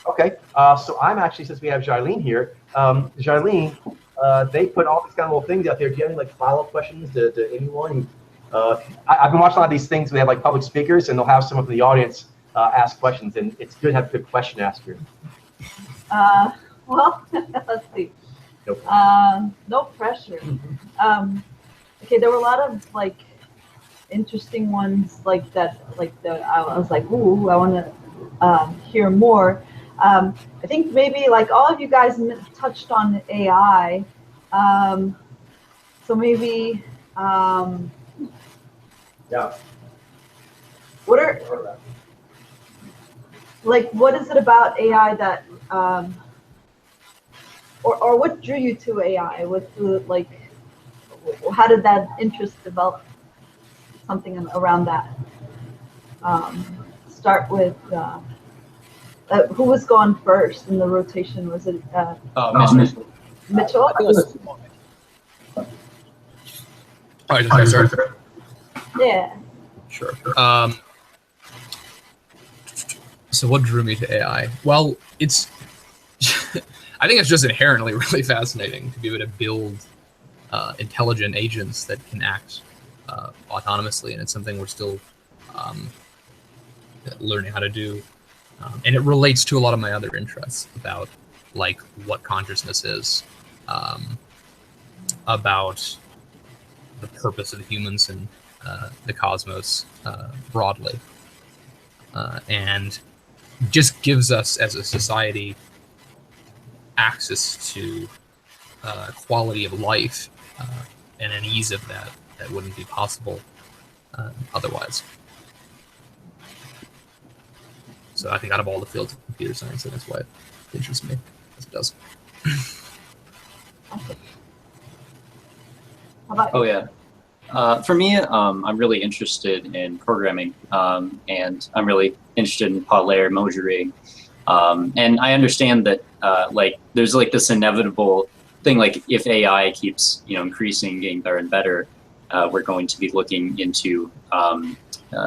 Okay. So I'm actually, since we have Jarlene here, Jarlene, they put all these kind of little things out there. Do you have any like follow-up questions to anyone? I've been watching a lot of these things. We have like public speakers, and they'll have someone from the audience ask questions, and it's good to have a good question asker. Well, let's see. Nope. No pressure. Okay, there were a lot of like interesting ones like that. I was like, ooh, I want to hear more. I think maybe like all of you guys touched on AI. So maybe. Yeah. What is it about AI that or what drew you to AI? What like, how did that interest develop? Something around that. Start with who was gone first in the rotation? Was it Mitchell. Mitchell? I think it was All right, can I start? Yeah. Sure. So what drew me to AI? Well, it's I think it's just inherently really fascinating to be able to build intelligent agents that can act autonomously, and it's something we're still learning how to do. And it relates to a lot of my other interests about like what consciousness is, about the purpose of humans and the cosmos broadly, and just gives us as a society access to quality of life and an ease of that wouldn't be possible otherwise. So I think out of all the fields of computer science, that's why it interests me as it does. Okay. How about Oh yeah. For me, I'm really interested in programming, and I'm really interested in pod layer, Mojave, and I understand that like there's like this inevitable thing, like if AI keeps increasing, getting better and better, we're going to be looking into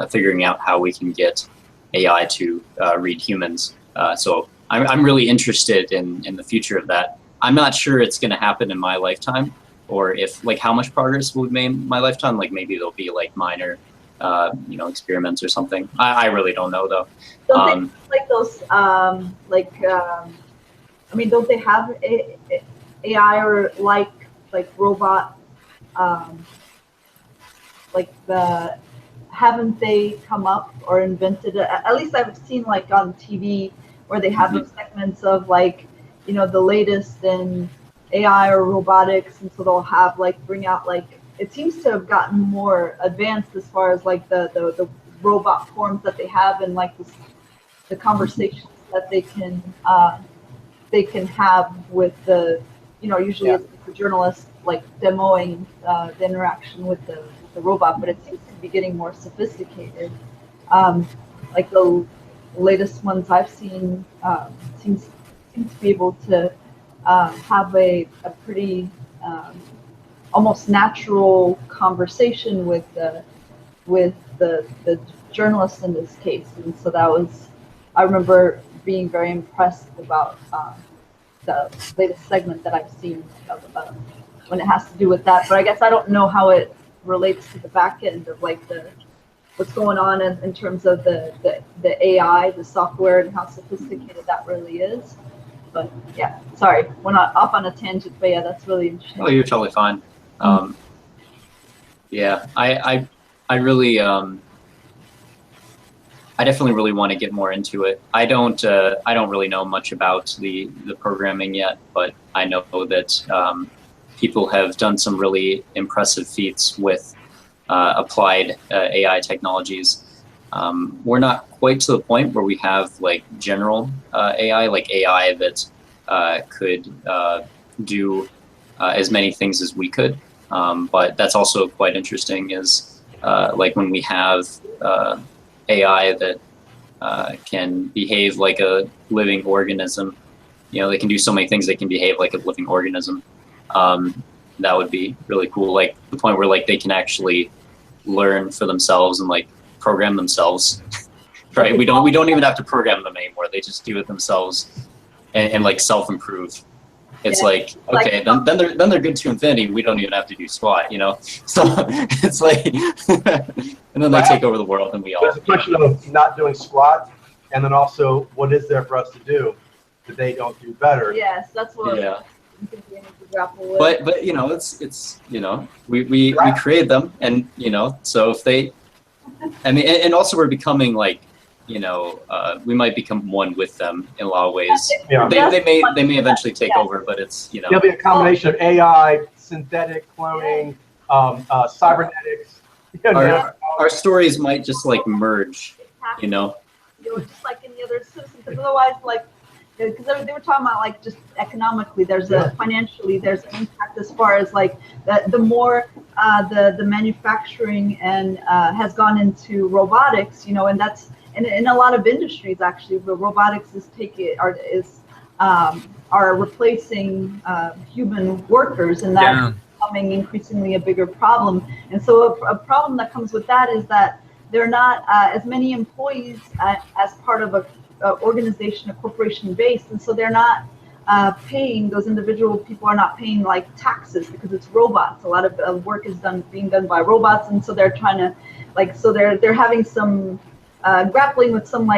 figuring out how we can get AI to read humans. So I'm really interested in the future of that. I'm not sure it's going to happen in my lifetime, or if like how much progress will be made in my lifetime. Like maybe there'll be like minor, experiments or something. I really don't know though. don't they like those I mean, don't they have AI or like robot like haven't they come up or invented it? At least I've seen like on TV where they have those segments of like, the latest in AI or robotics, and so they'll have like bring out like, it seems to have gotten more advanced as far as like the robot forms that they have, and like the conversations that they can have with the, usually it's the journalist like demoing the interaction with the robot, but it seems to be getting more sophisticated. Like the latest ones I've seen seems to be able to have a pretty almost natural conversation with the journalist in this case, and so I remember being very impressed about the latest segment that I've seen of when it has to do with that. But I guess I don't know how it relates to the back end of like what's going on in terms of the AI, the software, and how sophisticated that really is. But yeah, sorry, went off on a tangent, but yeah, that's really interesting. Oh, you're totally fine. Yeah, I really, I definitely really want to get more into it. I don't really know much about the programming yet, but I know that people have done some really impressive feats with applied AI technologies. We're not quite to the point where we have like general AI, like AI that could do as many things as we could. But that's also quite interesting is like when we have AI that can behave like a living organism. They can do so many things. They can behave like a living organism. That would be really cool. Like the point where like they can actually learn for themselves and like program themselves. Right? We don't even have to program them anymore. They just do it themselves and like self-improve. It's like, okay, then they're good to infinity. We don't even have to do squat, So it's like, and then they take over the world, and we all. There's a question of not doing squat, and then also what is there for us to do that they don't do better? Yes, that's what Yeah. I think we need to grapple with. But it's we create them, and so if they, I mean, and also we're becoming like. We might become one with them in a lot of ways. Yeah. They may eventually take over, but it's There'll be a combination of AI, synthetic cloning, cybernetics. Our stories might just like merge, Just like any other citizen, because otherwise, like, because they were talking about like just economically, there's a financially, there's an impact as far as like the more the manufacturing and has gone into robotics, you know, and that's in a lot of industries actually, the robotics are replacing human workers, and that's becoming increasingly a bigger problem. And so a problem that comes with that is that there are not as many employees as part of a organization, a corporation based, and so they're not paying, those individual people are not paying like taxes because it's robots. A lot of work is being done by robots, and so they're trying to they're having some grappling with some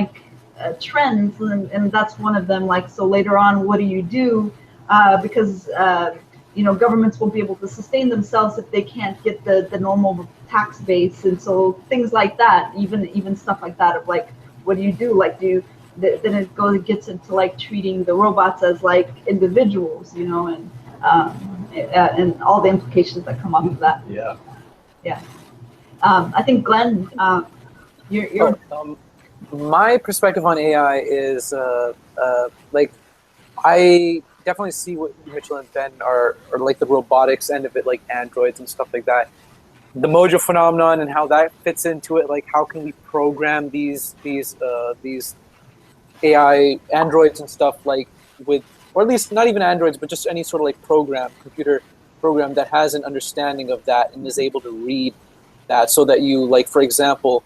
trends, and that's one of them. Like, so later on, what do you do? Because you know, governments won't be able to sustain themselves if they can't get the normal tax base, and so things like that, even stuff like that of like, what do you do? Like, then it gets into like treating the robots as like individuals, you know, and all the implications that come off of that. Yeah. I think Glenn, you're my perspective on AI is like, I definitely see what Mitchell and Ben are like, the robotics end of it, like androids and stuff like that. The Mojo phenomenon and how that fits into it, like how can we program these AI androids and stuff, like with, or at least not even androids, but just any sort of like computer program that has an understanding of that and is able to read that, so that you, like, for example,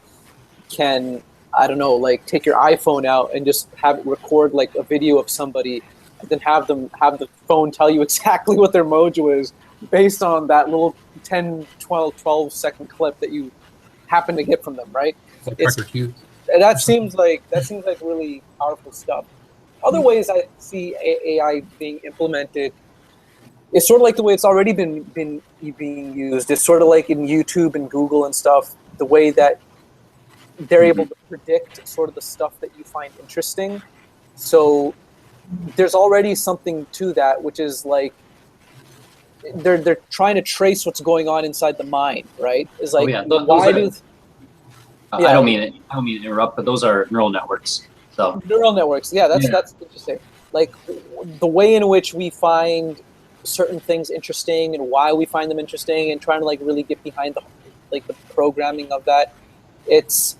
can, I don't know, like take your iPhone out and just have it record like a video of somebody, and then have the phone tell you exactly what their Mojo is based on that little 10, 12 second clip that you happen to get from them, right? Like record cubes. That seems like really powerful stuff. Other ways I see AI being implemented is sort of like the way it's already been being used. It's sort of like in YouTube and Google and stuff, the way that they're able to predict sort of the stuff that you find interesting. So there's already something to that, which is like they're trying to trace what's going on inside the mind, right? It's like, I don't mean to interrupt, but those are neural networks. So neural networks, that's interesting. Like the way in which we find certain things interesting and why we find them interesting, and trying to like really get behind the programming of that. It's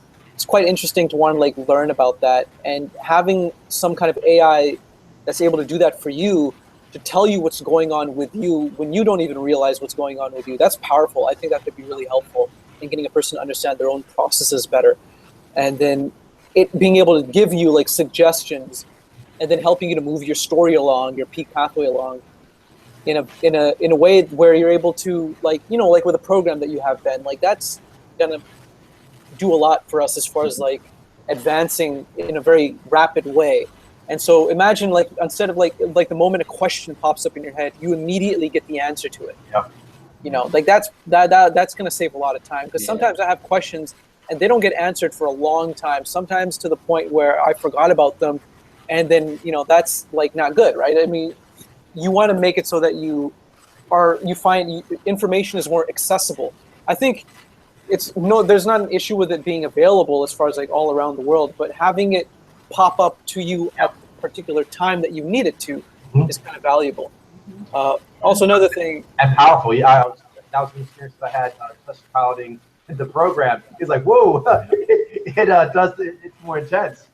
quite interesting to want to like learn about that, and having some kind of AI that's able to do that for you, to tell you what's going on with you when you don't even realize what's going on with you. That's powerful. I think that could be really helpful in getting a person to understand their own processes better. And then it being able to give you like suggestions, and then helping you to move your story along, your peak pathway along, in a way where you're able to, like, you know, like with a program that you have, Ben, like that's gonna do a lot for us as far as like advancing in a very rapid way. And so imagine, like, instead of like the moment a question pops up in your head, you immediately get the answer to it. Yeah. You know, like that's going to save a lot of time, because sometimes I have questions and they don't get answered for a long time, sometimes to the point where I forgot about them, and then, you know, that's like not good, right? I mean, you want to make it so that you find information is more accessible. I think there's not an issue with it being available as far as like all around the world, but having it pop up to you at the particular time that you need it to is kind of valuable. Also, another thing, and powerful. Yeah, that was an experience that I had, especially piloting the program. It's like, whoa, it's more intense.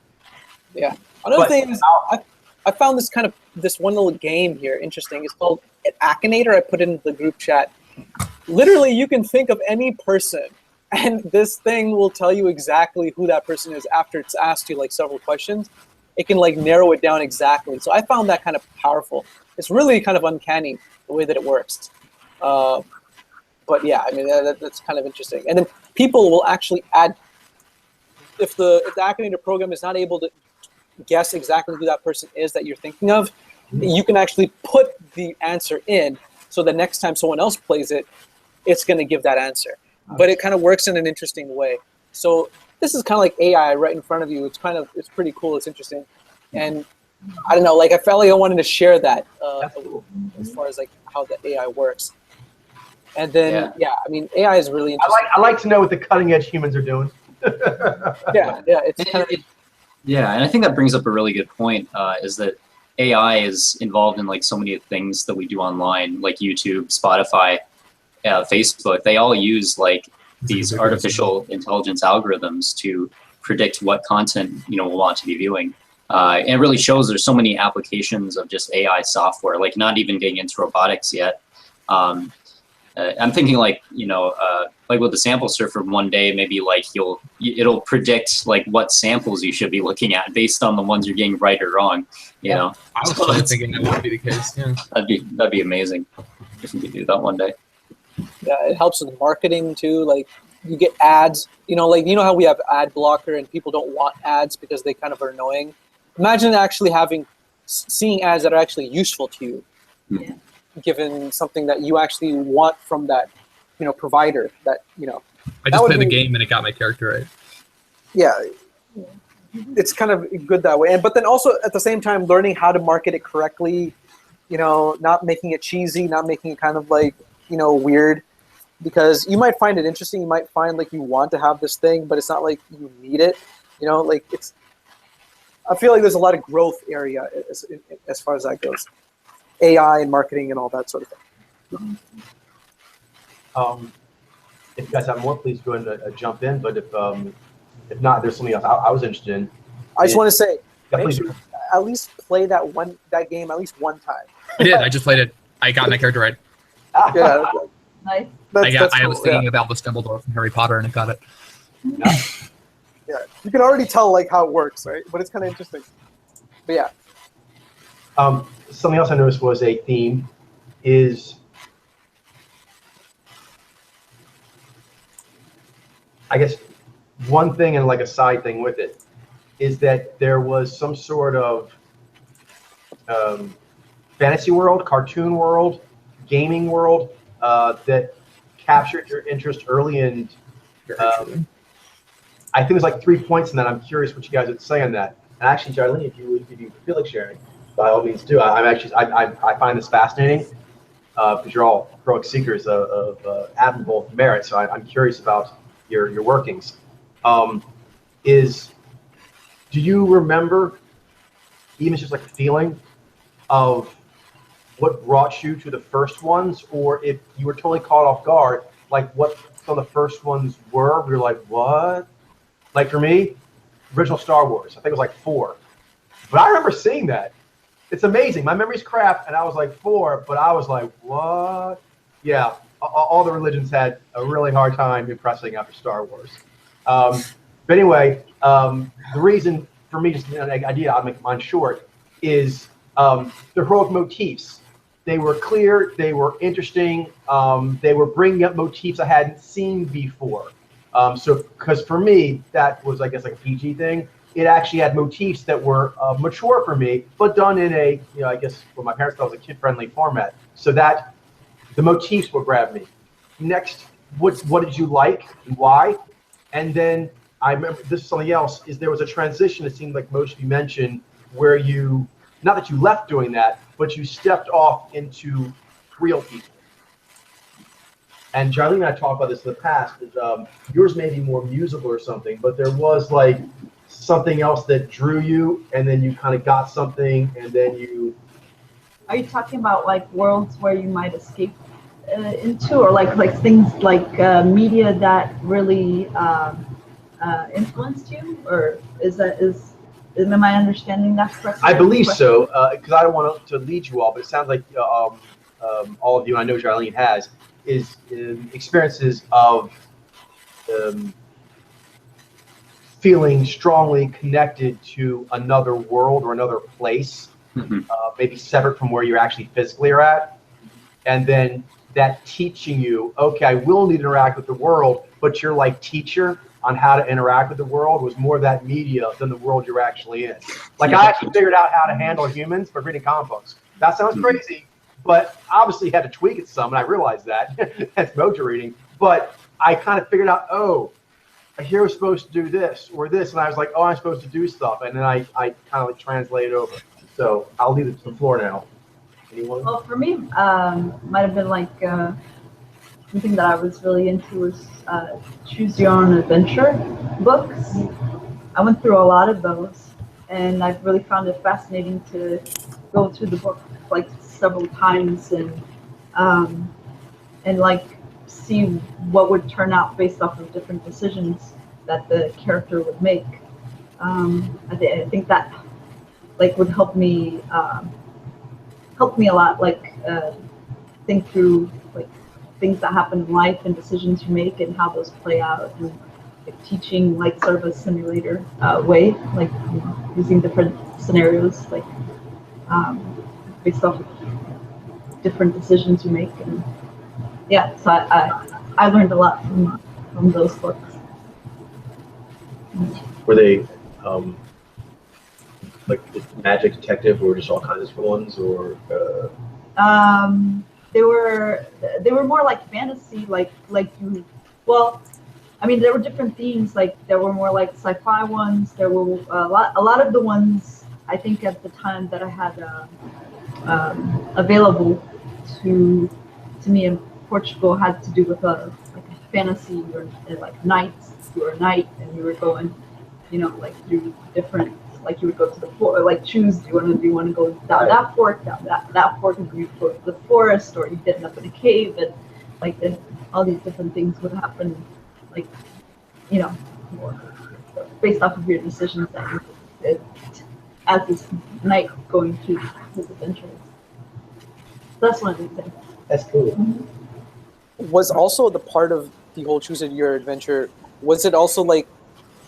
Yeah. Another thing is, I found this one little game here interesting. It's called Akinator. I put it in the group chat. Literally, you can think of any person, and this thing will tell you exactly who that person is after it's asked you like several questions. It can like narrow it down exactly. So I found that kind of powerful. It's really kind of uncanny the way that it works. But yeah, I mean, that's kind of interesting. And then people will actually add, if the Akinator program is not able to guess exactly who that person is that you're thinking of, you can actually put the answer in, so the next time someone else plays it, it's going to give that answer. But it kind of works in an interesting way. So this is kind of like AI right in front of you. It's pretty cool. It's interesting. And I don't know, like I felt like I wanted to share that as far as like how the AI works. And then, I mean, AI is really interesting. I like to know what the cutting edge humans are doing. Yeah, it's kind of... Yeah, and I think that brings up a really good point, is that AI is involved in like so many things that we do online, like YouTube, Spotify, Facebook. They all use like these artificial intelligence algorithms to predict what content we'll want to be viewing. And it really shows there's so many applications of just AI software, like not even getting into robotics yet. I'm thinking like with the sample surfer, one day maybe like it'll predict like what samples you should be looking at based on the ones you're getting right or wrong. You know, I was totally thinking that would be the case. Yeah. That'd be amazing if we could do that one day. Yeah, it helps with marketing too. Like you get ads, like how we have ad blocker and people don't want ads because they kind of are annoying. Imagine actually seeing ads that are actually useful to you, Yeah. given something that you actually want from that, provider. That I just played the game and it got my character right. Yeah, it's kind of good that way. But then also at the same time, learning how to market it correctly. Not making it cheesy, not making it kind of like weird, because you might find it interesting. You might find like you want to have this thing, but it's not like you need it. Like it's. I feel like there's a lot of growth area as far as that goes, AI and marketing and all that sort of thing. If you guys have more, please go ahead and jump in. But if not, there's something else I was interested in. I just want to say, Yeah, make please. sure at least play that game at least one time. I did. I just played it. I got my character right. Yeah, Nice. I was cool, thinking yeah. of Albus Dumbledore from Harry Potter and I got it. Yeah, you can already tell like how it works, right? But it's kind of interesting. But yeah, Something else I noticed was a theme is, I guess, one thing and like a side thing with it is that there was some sort of fantasy world, cartoon world, gaming world that captured your interest early, and I think there's like 3 points in that. I'm curious what you guys would say on that. And actually, Charlene, if you feel like sharing, by all means do. I find this fascinating because you're all heroic seekers of admirable merit. So I'm curious about your workings. Do you remember, even just like a feeling of what brought you to the first ones, or if you were totally caught off guard, like what some of the first ones were? We were like, what? Like for me, original Star Wars, I think it was like 4. But I remember seeing that. It's amazing. My memory's crap, and I was like 4, but I was like, what? Yeah, all the religions had a really hard time impressing after Star Wars. But anyway, the reason for me, just an idea, I'll make mine short, is the heroic motifs. They were clear, they were interesting, they were bringing up motifs I hadn't seen before. Because for me, that was, I guess, like a PG thing. It actually had motifs that were mature for me, but done in a, I guess what my parents thought was a kid-friendly format. So that the motifs would grab me. Next, what did you like and why? And then I remember, this is something else, is there was a transition, it seemed like most of you mentioned, where you, not that you left doing that, but you stepped off into real people. And Charlene and I talked about this in the past. Yours may be more musical or something, but there was like something else that drew you, and then you kind of got something, and then you. Are you talking about like worlds where you might escape into, or like things like media that really influenced you, or am I understanding that correctly? I believe so, because I don't want to lead you all, but it sounds like all of you, and I know Charlene has, is experiences of feeling strongly connected to another world or another place, maybe separate from where you actually physically are at, and then that teaching you, okay, I will need to interact with the world, but your like teacher on how to interact with the world was more that media than the world you're actually in. Like I actually figured out how to handle humans by reading comic books. That sounds crazy, but obviously had to tweak it some, and I realized that. That's mojo reading. But I kind of figured out, oh, a hero's supposed to do this or this, and I was like, oh, I'm supposed to do stuff, and then I kind of like translate it over. So I'll leave it to the floor now. Anyone? Well, for me, might have been like something that I was really into was Choose Your Own Adventure books. I went through a lot of those, and I've really found it fascinating to go through the book like several times and like see what would turn out based off of different decisions that the character would make. I think that like would help me a lot, like think through like things that happen in life and decisions you make and how those play out, and like teaching like sort of a simulator way, like using different scenarios, like based off of different decisions you make. And yeah, so I learned a lot from those books. Were they like Magic Detective, or just all kinds of different ones, or? They were more like fantasy, like you. Well, I mean, there were different themes. Like there were more like sci-fi ones. There were a lot of the ones I think at the time that I had available to me in Portugal had to do with like a fantasy, or like knights. You were a knight and you were going, like through different. Like you would go to the forest, like choose, do you want to go down that fork, down that fork, and you go to the forest, or you end up in a cave, and like then all these different things would happen, like more based off of your decisions that you did as this knight going through his adventures. That's one of the things. That's cool. Mm-hmm. Was also the part of the whole choose your adventure, was it also like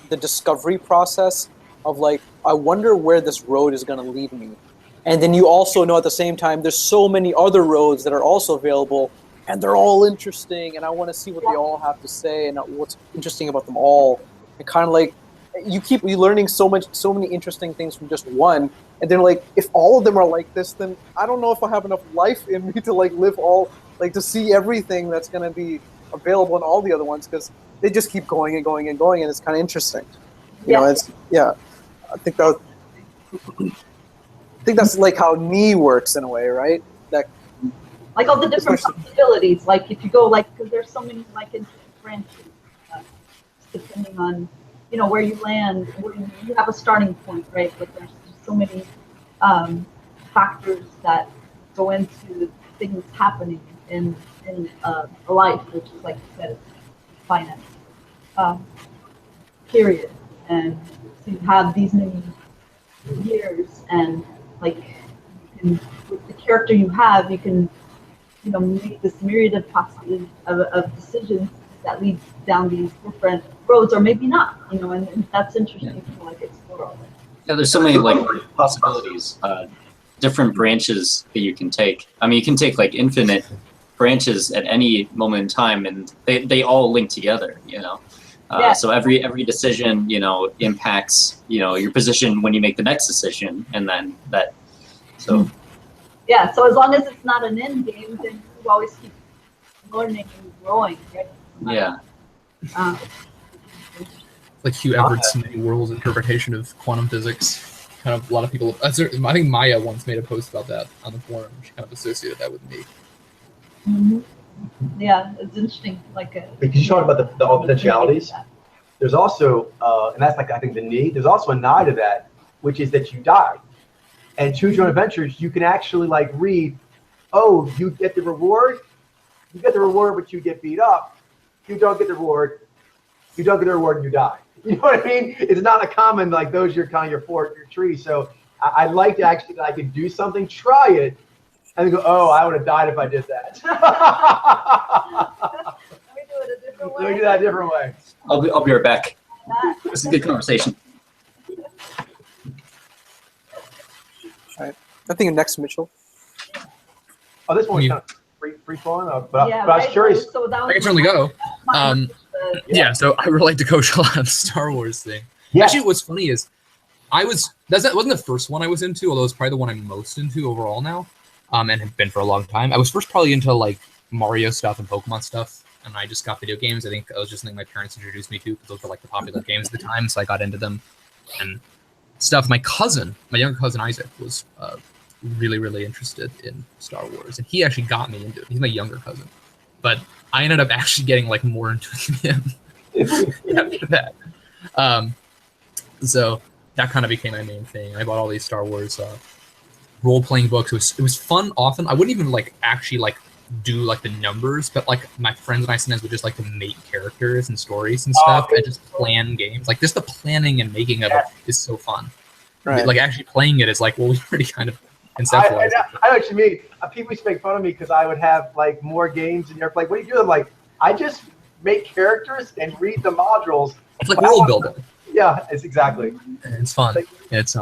the discovery process of like, I wonder where this road is going to lead me? And then you also know at the same time, there's so many other roads that are also available, and they're all interesting, and I want to see what they all have to say and what's interesting about them all. And kind of like, you learning so many interesting things from just one, and then like, if all of them are like this, then I don't know if I have enough life in me to like live all, like to see everything that's going to be available in all the other ones, because they just keep going and going and going, and it's kind of interesting. I think that's like how knee works in a way, right? That like all the different possibilities. Like if you go because there's so many like branches, depending on where you land. You have a starting point, right? But there's just so many factors that go into things happening in a life, which is like you said, finite. Period. And so you have these many years, and like with the character you have, you can make this myriad of possibilities of decisions that lead down these different roads, or maybe not, and that's interesting to like explore all that. Yeah, there's so many like possibilities, different branches that you can take. I mean, you can take like infinite branches at any moment in time, and they all link together, So every decision, impacts, your position when you make the next decision, and then that. So. Yeah. So as long as it's not an end game, then you always keep learning and growing, right? Yeah. Like Hugh Everett's Many Worlds interpretation of quantum physics. Kind of a lot of people. I think Maya once made a post about that on the forum. She kind of associated that with me. Mm-hmm. Yeah, it's interesting. Because you talk about the all potentialities. There's also, and that's like I think the need. There's also a nigh to that, which is that you die. And Choose Your Own Adventures, you can actually like read, oh, you get the reward. You get the reward, but you get beat up. You don't get the reward. You don't get the reward, and you die. You know what I mean? It's not a common like those are kind of your tree. So I like to actually that I could do something, try it, and then go, oh, I would have died if I did that. Let me do it a different way. Let me do that a different way. I'll be right back. It's a good conversation. All right. I think next, Mitchell. Oh, this one was kind of free flowing, but I was right? curious. So that was I can certainly go. Yeah, so I relate to Coach a lot on the Star Wars thing. Yeah. Actually, what's funny is that wasn't the first one I was into, although it's probably the one I'm most into overall now, and have been for a long time. I was first probably into like Mario stuff and Pokemon stuff, and I just got video games. I think that was just something my parents introduced me to because those were like the popular games at the time, so I got into them and stuff. My younger cousin Isaac was really, really interested in Star Wars, and he actually got me into it. He's my younger cousin, but I ended up actually getting like more into him after that. So that kind of became my main thing. I bought all these Star Wars role playing books. It was fun. Often I wouldn't even like actually like do like the numbers, but like my friends and I sometimes would just like to make characters and stories and stuff, and just plan games. Like just the planning and making of it is so fun. Right. Like actually playing it is like, well, we already kind of conceptualized. I know what you mean. People used to make fun of me because I would have like more games, and you're like, "What do you do?" I'm like, "I just make characters and read the modules." It's like world building. Yeah, it's exactly. And it's fun. It's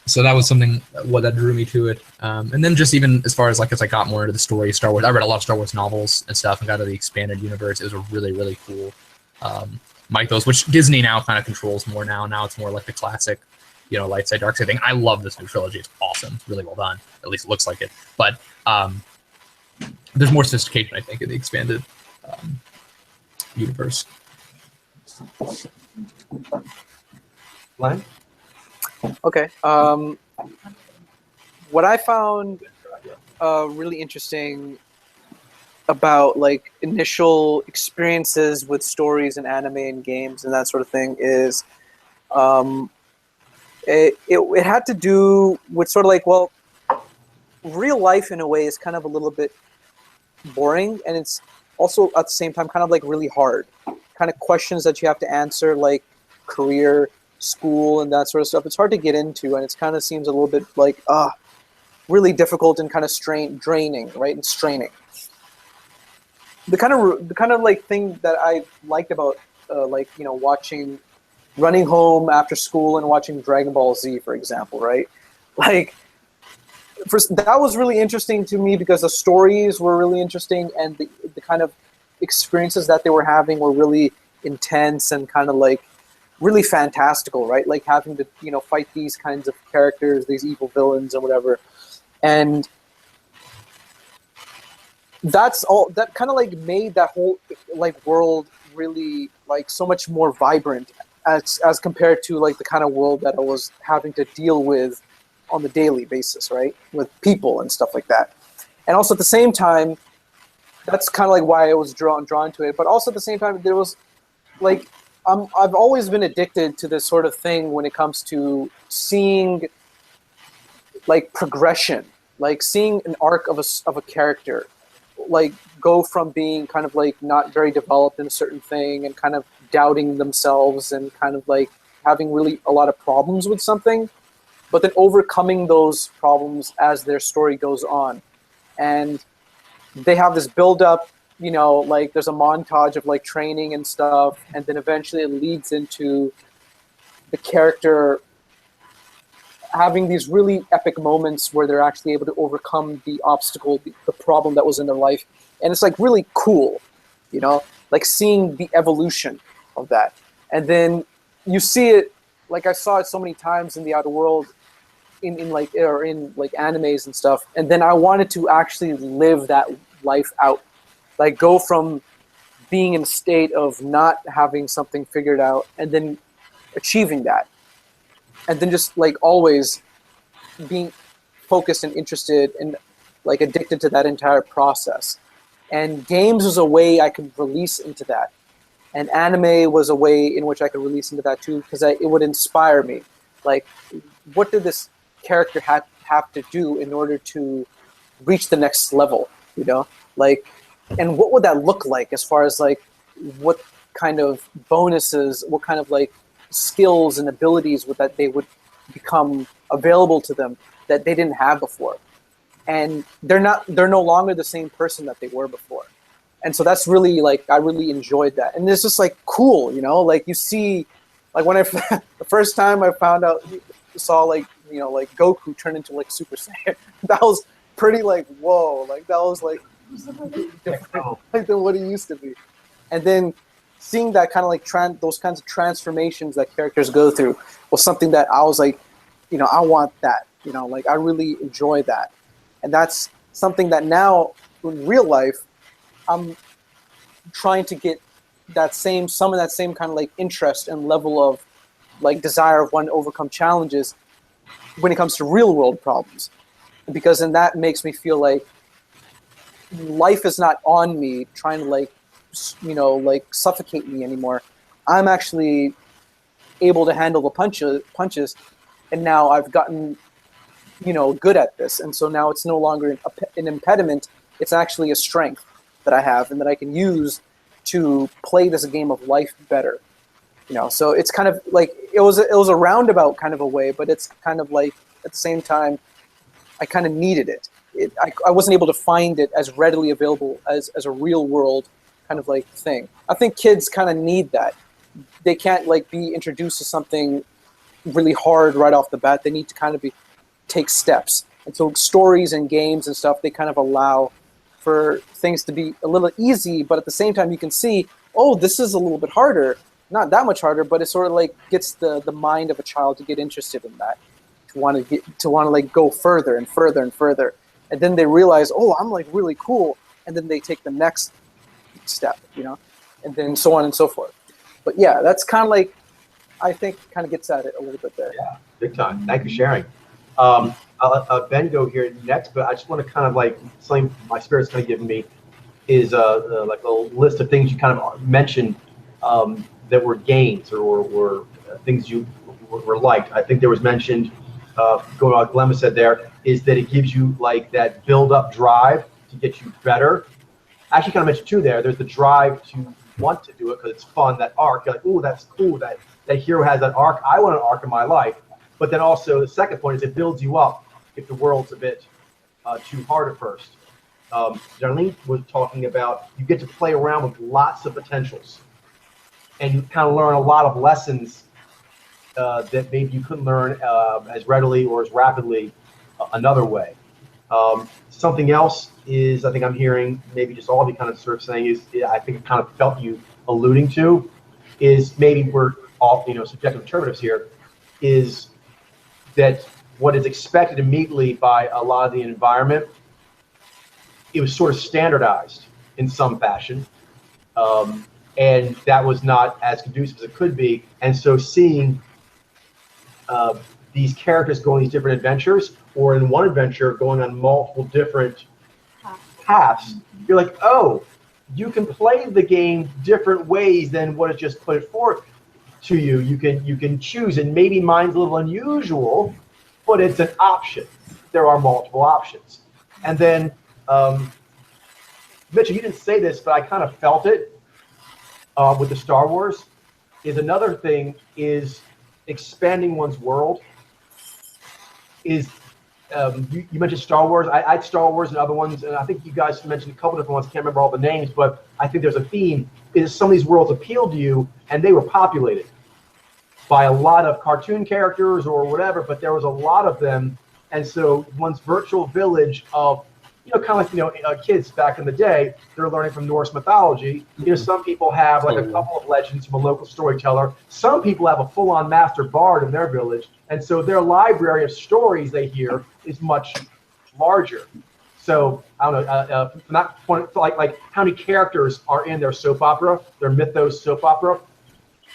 so that was something what that drew me to it. And then just even as far as like as I got more into the story, Star Wars, I read a lot of Star Wars novels and stuff and got to the expanded universe. It was a really, really cool mythos, which Disney now kind of controls more now. Now it's more like the classic, light side, dark side thing. I love this new trilogy. It's awesome. It's really well done. At least it looks like it. But there's more sophistication, I think, in the expanded universe. Len? Okay. What I found really interesting about like initial experiences with stories and anime and games and that sort of thing is it had to do with sort of like, well, real life in a way is kind of a little bit boring, and it's also at the same time kind of like really hard. Kind of questions that you have to answer, like career, school, and that sort of stuff. It's hard to get into, and it kind of seems a little bit like really difficult and kind of draining, right? And straining. The kind of like thing that I liked about running home after school and watching Dragon Ball Z, for example, right? Like, first, that was really interesting to me because the stories were really interesting, and the kind of experiences that they were having were really intense and kind of like really fantastical, right? Like having to, fight these kinds of characters, these evil villains and whatever. And that's all that kind of like made that whole like world really like so much more vibrant as compared to like the kind of world that I was having to deal with on the daily basis, right? With people and stuff like that. And also at the same time, that's kind of like why I was drawn to it. But also at the same time, there was like, I've always been addicted to this sort of thing when it comes to seeing like progression, like seeing an arc of a character, like go from being kind of like not very developed in a certain thing and kind of doubting themselves and kind of like having really a lot of problems with something, but then overcoming those problems as their story goes on. And they have this build up, like there's a montage of like training and stuff, and then eventually it leads into the character having these really epic moments where they're actually able to overcome the obstacle, the problem that was in their life. And it's like really cool, like seeing the evolution of that. And then you see it, like I saw it so many times in the outer world, in animes and stuff. And then I wanted to actually live that life out, like go from being in a state of not having something figured out and then achieving that. And then just like always being focused and interested and like addicted to that entire process. And games was a way I could release into that. And anime was a way in which I could release into that too, because it would inspire me. Like, what did this character have to do in order to reach the next level, Like, and what would that look like as far as like what kind of bonuses, what kind of like skills and abilities that they would become available to them that they didn't have before. And they're no longer the same person that they were before. And so that's really like, I really enjoyed that. And it's just like cool, like you see, like when the first time I saw like, like Goku turn into like Super Saiyan, that was pretty like, whoa, like that was like different like than what he used to be. And then seeing that kind of like those kinds of transformations that characters go through was something that I was like, I want that, like I really enjoy that. And that's something that now in real life, I'm trying to get some of that same kind of like interest and level of like desire of wanting to overcome challenges when it comes to real world problems. Because then that makes me feel like life is not on me trying to like, like suffocate me anymore. I'm actually able to handle the punches, and now I've gotten, good at this, and so now it's no longer an impediment. It's actually a strength that I have and that I can use to play this game of life better. So it's kind of like it was a roundabout kind of a way, but it's kind of like at the same time, I kind of needed it. I wasn't able to find it as readily available as a real world kind of like thing. I think kids kind of need that. They can't like be introduced to something really hard right off the bat. They need to kind of take steps. And so stories and games and stuff, they kind of allow for things to be a little easy, but at the same time you can see, oh, this is a little bit harder. Not that much harder, but it sort of like gets the mind of a child to get interested in that, to want to like go further and further and further. And then they realize, oh, I'm like really cool. And then they take the next step, and then so on and so forth. But yeah, that's kind of like, I think kind of gets at it a little bit there. Yeah, big time. Thank you for sharing. I'll let Ben go here next, but I just want to kind of like, something my spirit's kind of giving me is like a list of things you kind of mentioned that were gains or things you were liked. I think there was mentioned, going on what Glenn said there, is that it gives you like that build-up drive to get you better. Actually, kind of mentioned two there. There's the drive to want to do it because it's fun, that arc. You're like, oh, that's cool. That hero has that arc. I want an arc in my life. But then also the second point is it builds you up if the world's a bit too hard at first. Darlene was talking about you get to play around with lots of potentials. And you kind of learn a lot of lessons that maybe you couldn't learn as readily or as rapidly another way. Something else is, I think I'm hearing maybe just all of you kind of sort of saying is, I think it kind of felt you alluding to, is maybe we're all, subjective interpretatives here, is that what is expected immediately by a lot of the environment, it was sort of standardized in some fashion. And that was not as conducive as it could be. And so seeing these characters go on these different adventures, or in one adventure going on multiple different paths, you're like, oh, you can play the game different ways than what is just put forth to you. You can choose, and maybe mine's a little unusual, but it's an option. There are multiple options. And then, Mitchell, you didn't say this, but I kind of felt it with the Star Wars, is another thing is expanding one's world. Is you mentioned Star Wars. I had Star Wars and other ones, and I think you guys mentioned a couple different ones. Can't remember all the names, but I think there's a theme. Is some of these worlds appealed to you, and they were populated by a lot of cartoon characters or whatever, but there was a lot of them, and so one's virtual village of, kind of like, kids back in the day, they're learning from Norse mythology. Some people have like a couple of legends from a local storyteller. Some people have a full-on master bard in their village, and so their library of stories they hear is much larger. So I don't know, from that point, like how many characters are in their soap opera, their mythos soap opera?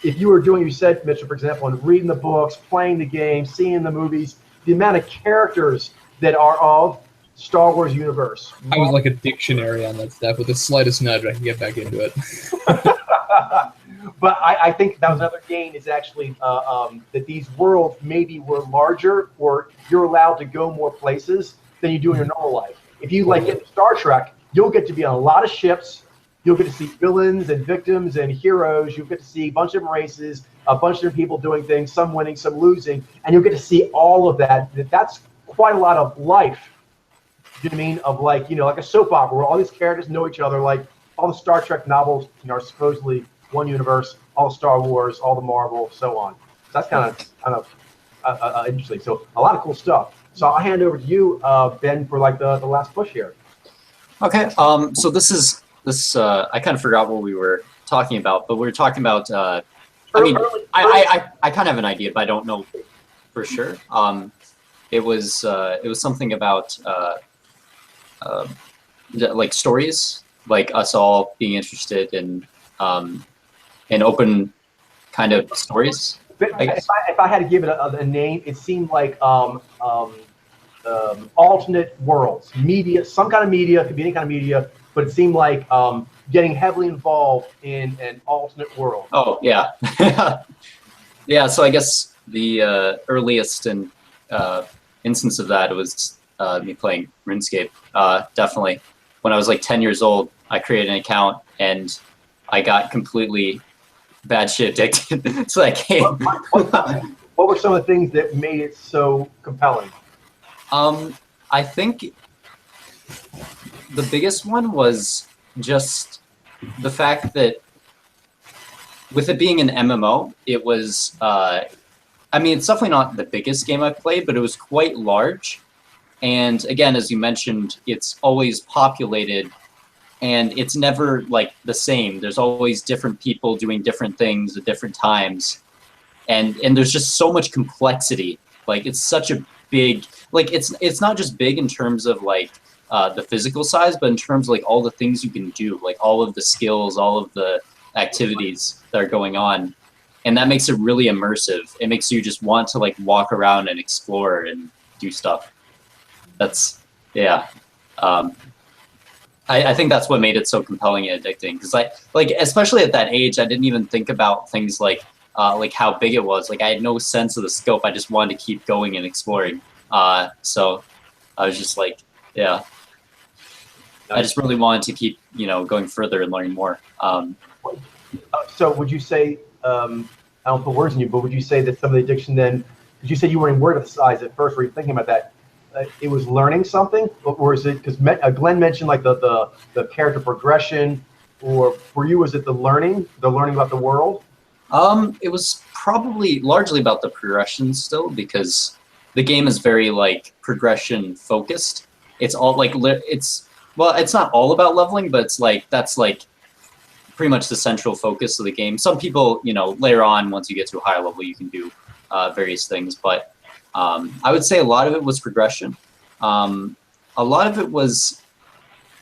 If you were doing, you said, Mitchell, for example, and reading the books, playing the game, seeing the movies, the amount of characters that are of Star Wars universe. I was like a dictionary on that stuff. With the slightest nudge, I can get back into it. But I think that was another gain, is actually that these worlds maybe were larger, or you're allowed to go more places than you do in your normal life. If you like get Star Trek, you'll get to be on a lot of ships. You'll get to see villains and victims and heroes. You'll get to see a bunch of different races, a bunch of different people doing things, some winning, some losing, and you'll get to see all of that. That's quite a lot of life. You know what I mean? Of like, like a soap opera where all these characters know each other, like all the Star Trek novels, are supposedly one universe, all the Star Wars, all the Marvel, so on. So that's kind of interesting. So a lot of cool stuff. So I'll hand over to you, Ben, for like the last push here. Okay. So this I kind of forgot what we were talking about, but we were talking about. I kind of have an idea, but I don't know for sure. It was something about like stories, like us all being interested in open kind of stories. If I had to give it a name, it seemed like alternate worlds, media, some kind of media, could be any kind of media, but it seemed like getting heavily involved in an alternate world. Oh yeah. Yeah, so I guess the earliest and instance of that was me playing RuneScape. Definitely, when I was like 10 years old, I created an account and I got completely bad shit addicted. So that game. What were some of the things that made it so compelling? I think the biggest one was just the fact that with it being an MMO, it was. I mean, it's definitely not the biggest game I've played, but it was quite large. And again, as you mentioned, it's always populated and it's never like the same. There's always different people doing different things at different times. And there's just so much complexity. Like it's such a big, like it's not just big in terms of like the physical size, but in terms of like all the things you can do, like all of the skills, all of the activities that are going on. And that makes it really immersive. It makes you just want to like walk around and explore and do stuff. That's, yeah. I think that's what made it so compelling and addicting. Because like especially at that age, I didn't even think about things like how big it was. Like I had no sense of the scope. I just wanted to keep going and exploring. So I was just like, yeah. I just really wanted to keep, going further and learning more. So would you say, I don't put words in you, but would you say that some of the addiction then, because you said you weren't worried about the size at first, were you thinking about that? It was learning something, or is it, because Glenn mentioned like the character progression, or for you, was it the learning about the world? It was probably largely about the progression still, because the game is very like progression focused. It's all like, it's not all about leveling, but it's like, that's like pretty much the central focus of the game. Some people, later on, once you get to a higher level, you can do various things, but I would say a lot of it was progression. A lot of it was,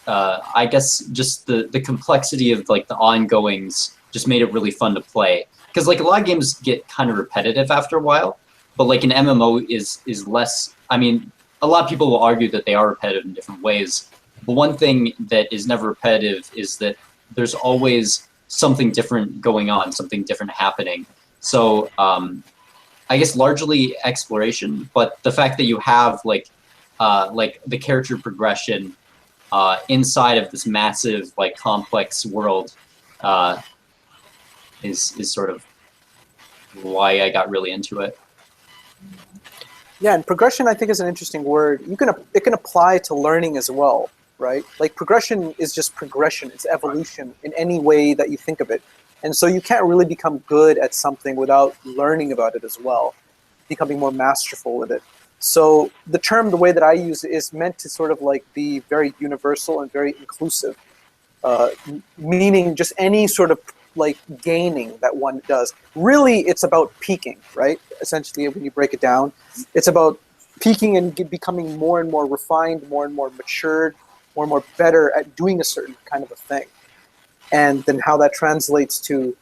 I guess, just the complexity of like the ongoings just made it really fun to play. Because like a lot of games get kind of repetitive after a while, but like an MMO is less. I mean, a lot of people will argue that they are repetitive in different ways. But one thing that is never repetitive is that there's always something different going on, something different happening. So I guess largely exploration, but the fact that you have like the character progression inside of this massive like complex world is sort of why I got really into it. Yeah, and progression I think is an interesting word. It can apply to learning as well, right? Like progression is just progression. It's evolution in any way that you think of it. And so you can't really become good at something without learning about it as well, becoming more masterful with it. So the way that I use it is meant to sort of like be very universal and very inclusive, meaning just any sort of like gaining that one does. Really, it's about peaking, right? Essentially, when you break it down, it's about peaking and becoming more and more refined, more and more matured, more and more better at doing a certain kind of a thing. And then how that translates to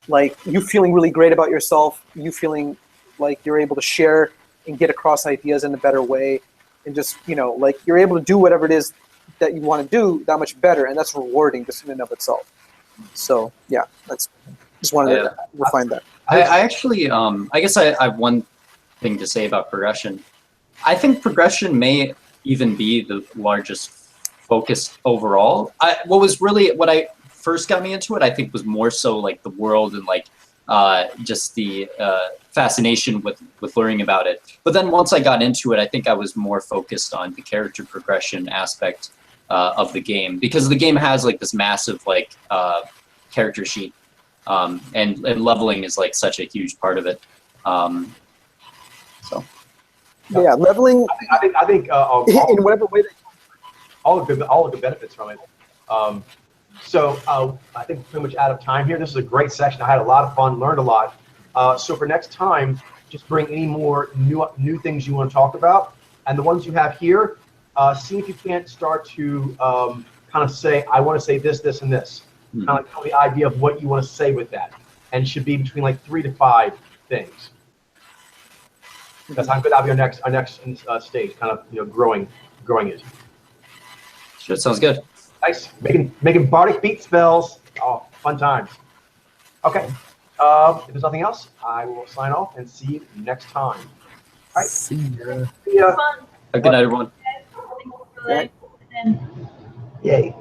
like you feeling really great about yourself, you feeling like you're able to share and get across ideas in a better way, and just, like you're able to do whatever it is that you want to do that much better, and that's rewarding just in and of itself. So yeah, that's just wanted to refine that. I actually, I guess I have one thing to say about progression. I think progression may even be the largest focus overall. What I first got me into it, I think, was more so like the world and like just the fascination with learning about it. But then once I got into it, I think I was more focused on the character progression aspect of the game, because the game has like this massive like character sheet, and leveling is like such a huge part of it. So yeah, leveling. I think in whatever way. All the good benefits from it. So I think we're pretty much out of time here. This is a great session. I had a lot of fun, learned a lot. So for next time, just bring any more new things you want to talk about, and the ones you have here, see if you can't start to kind of say, I want to say this, this, and this. Kind of like the idea of what you want to say with that, and should be between like 3 to 5 things. That's how that'll be our next stage, kind of growing it. Sure, sounds good. Nice, making bardic beat spells. Oh, fun times. Okay, If there's nothing else, I will sign off and see you next time. Right. See ya. See ya. Fun. Good night, everyone. And Yay.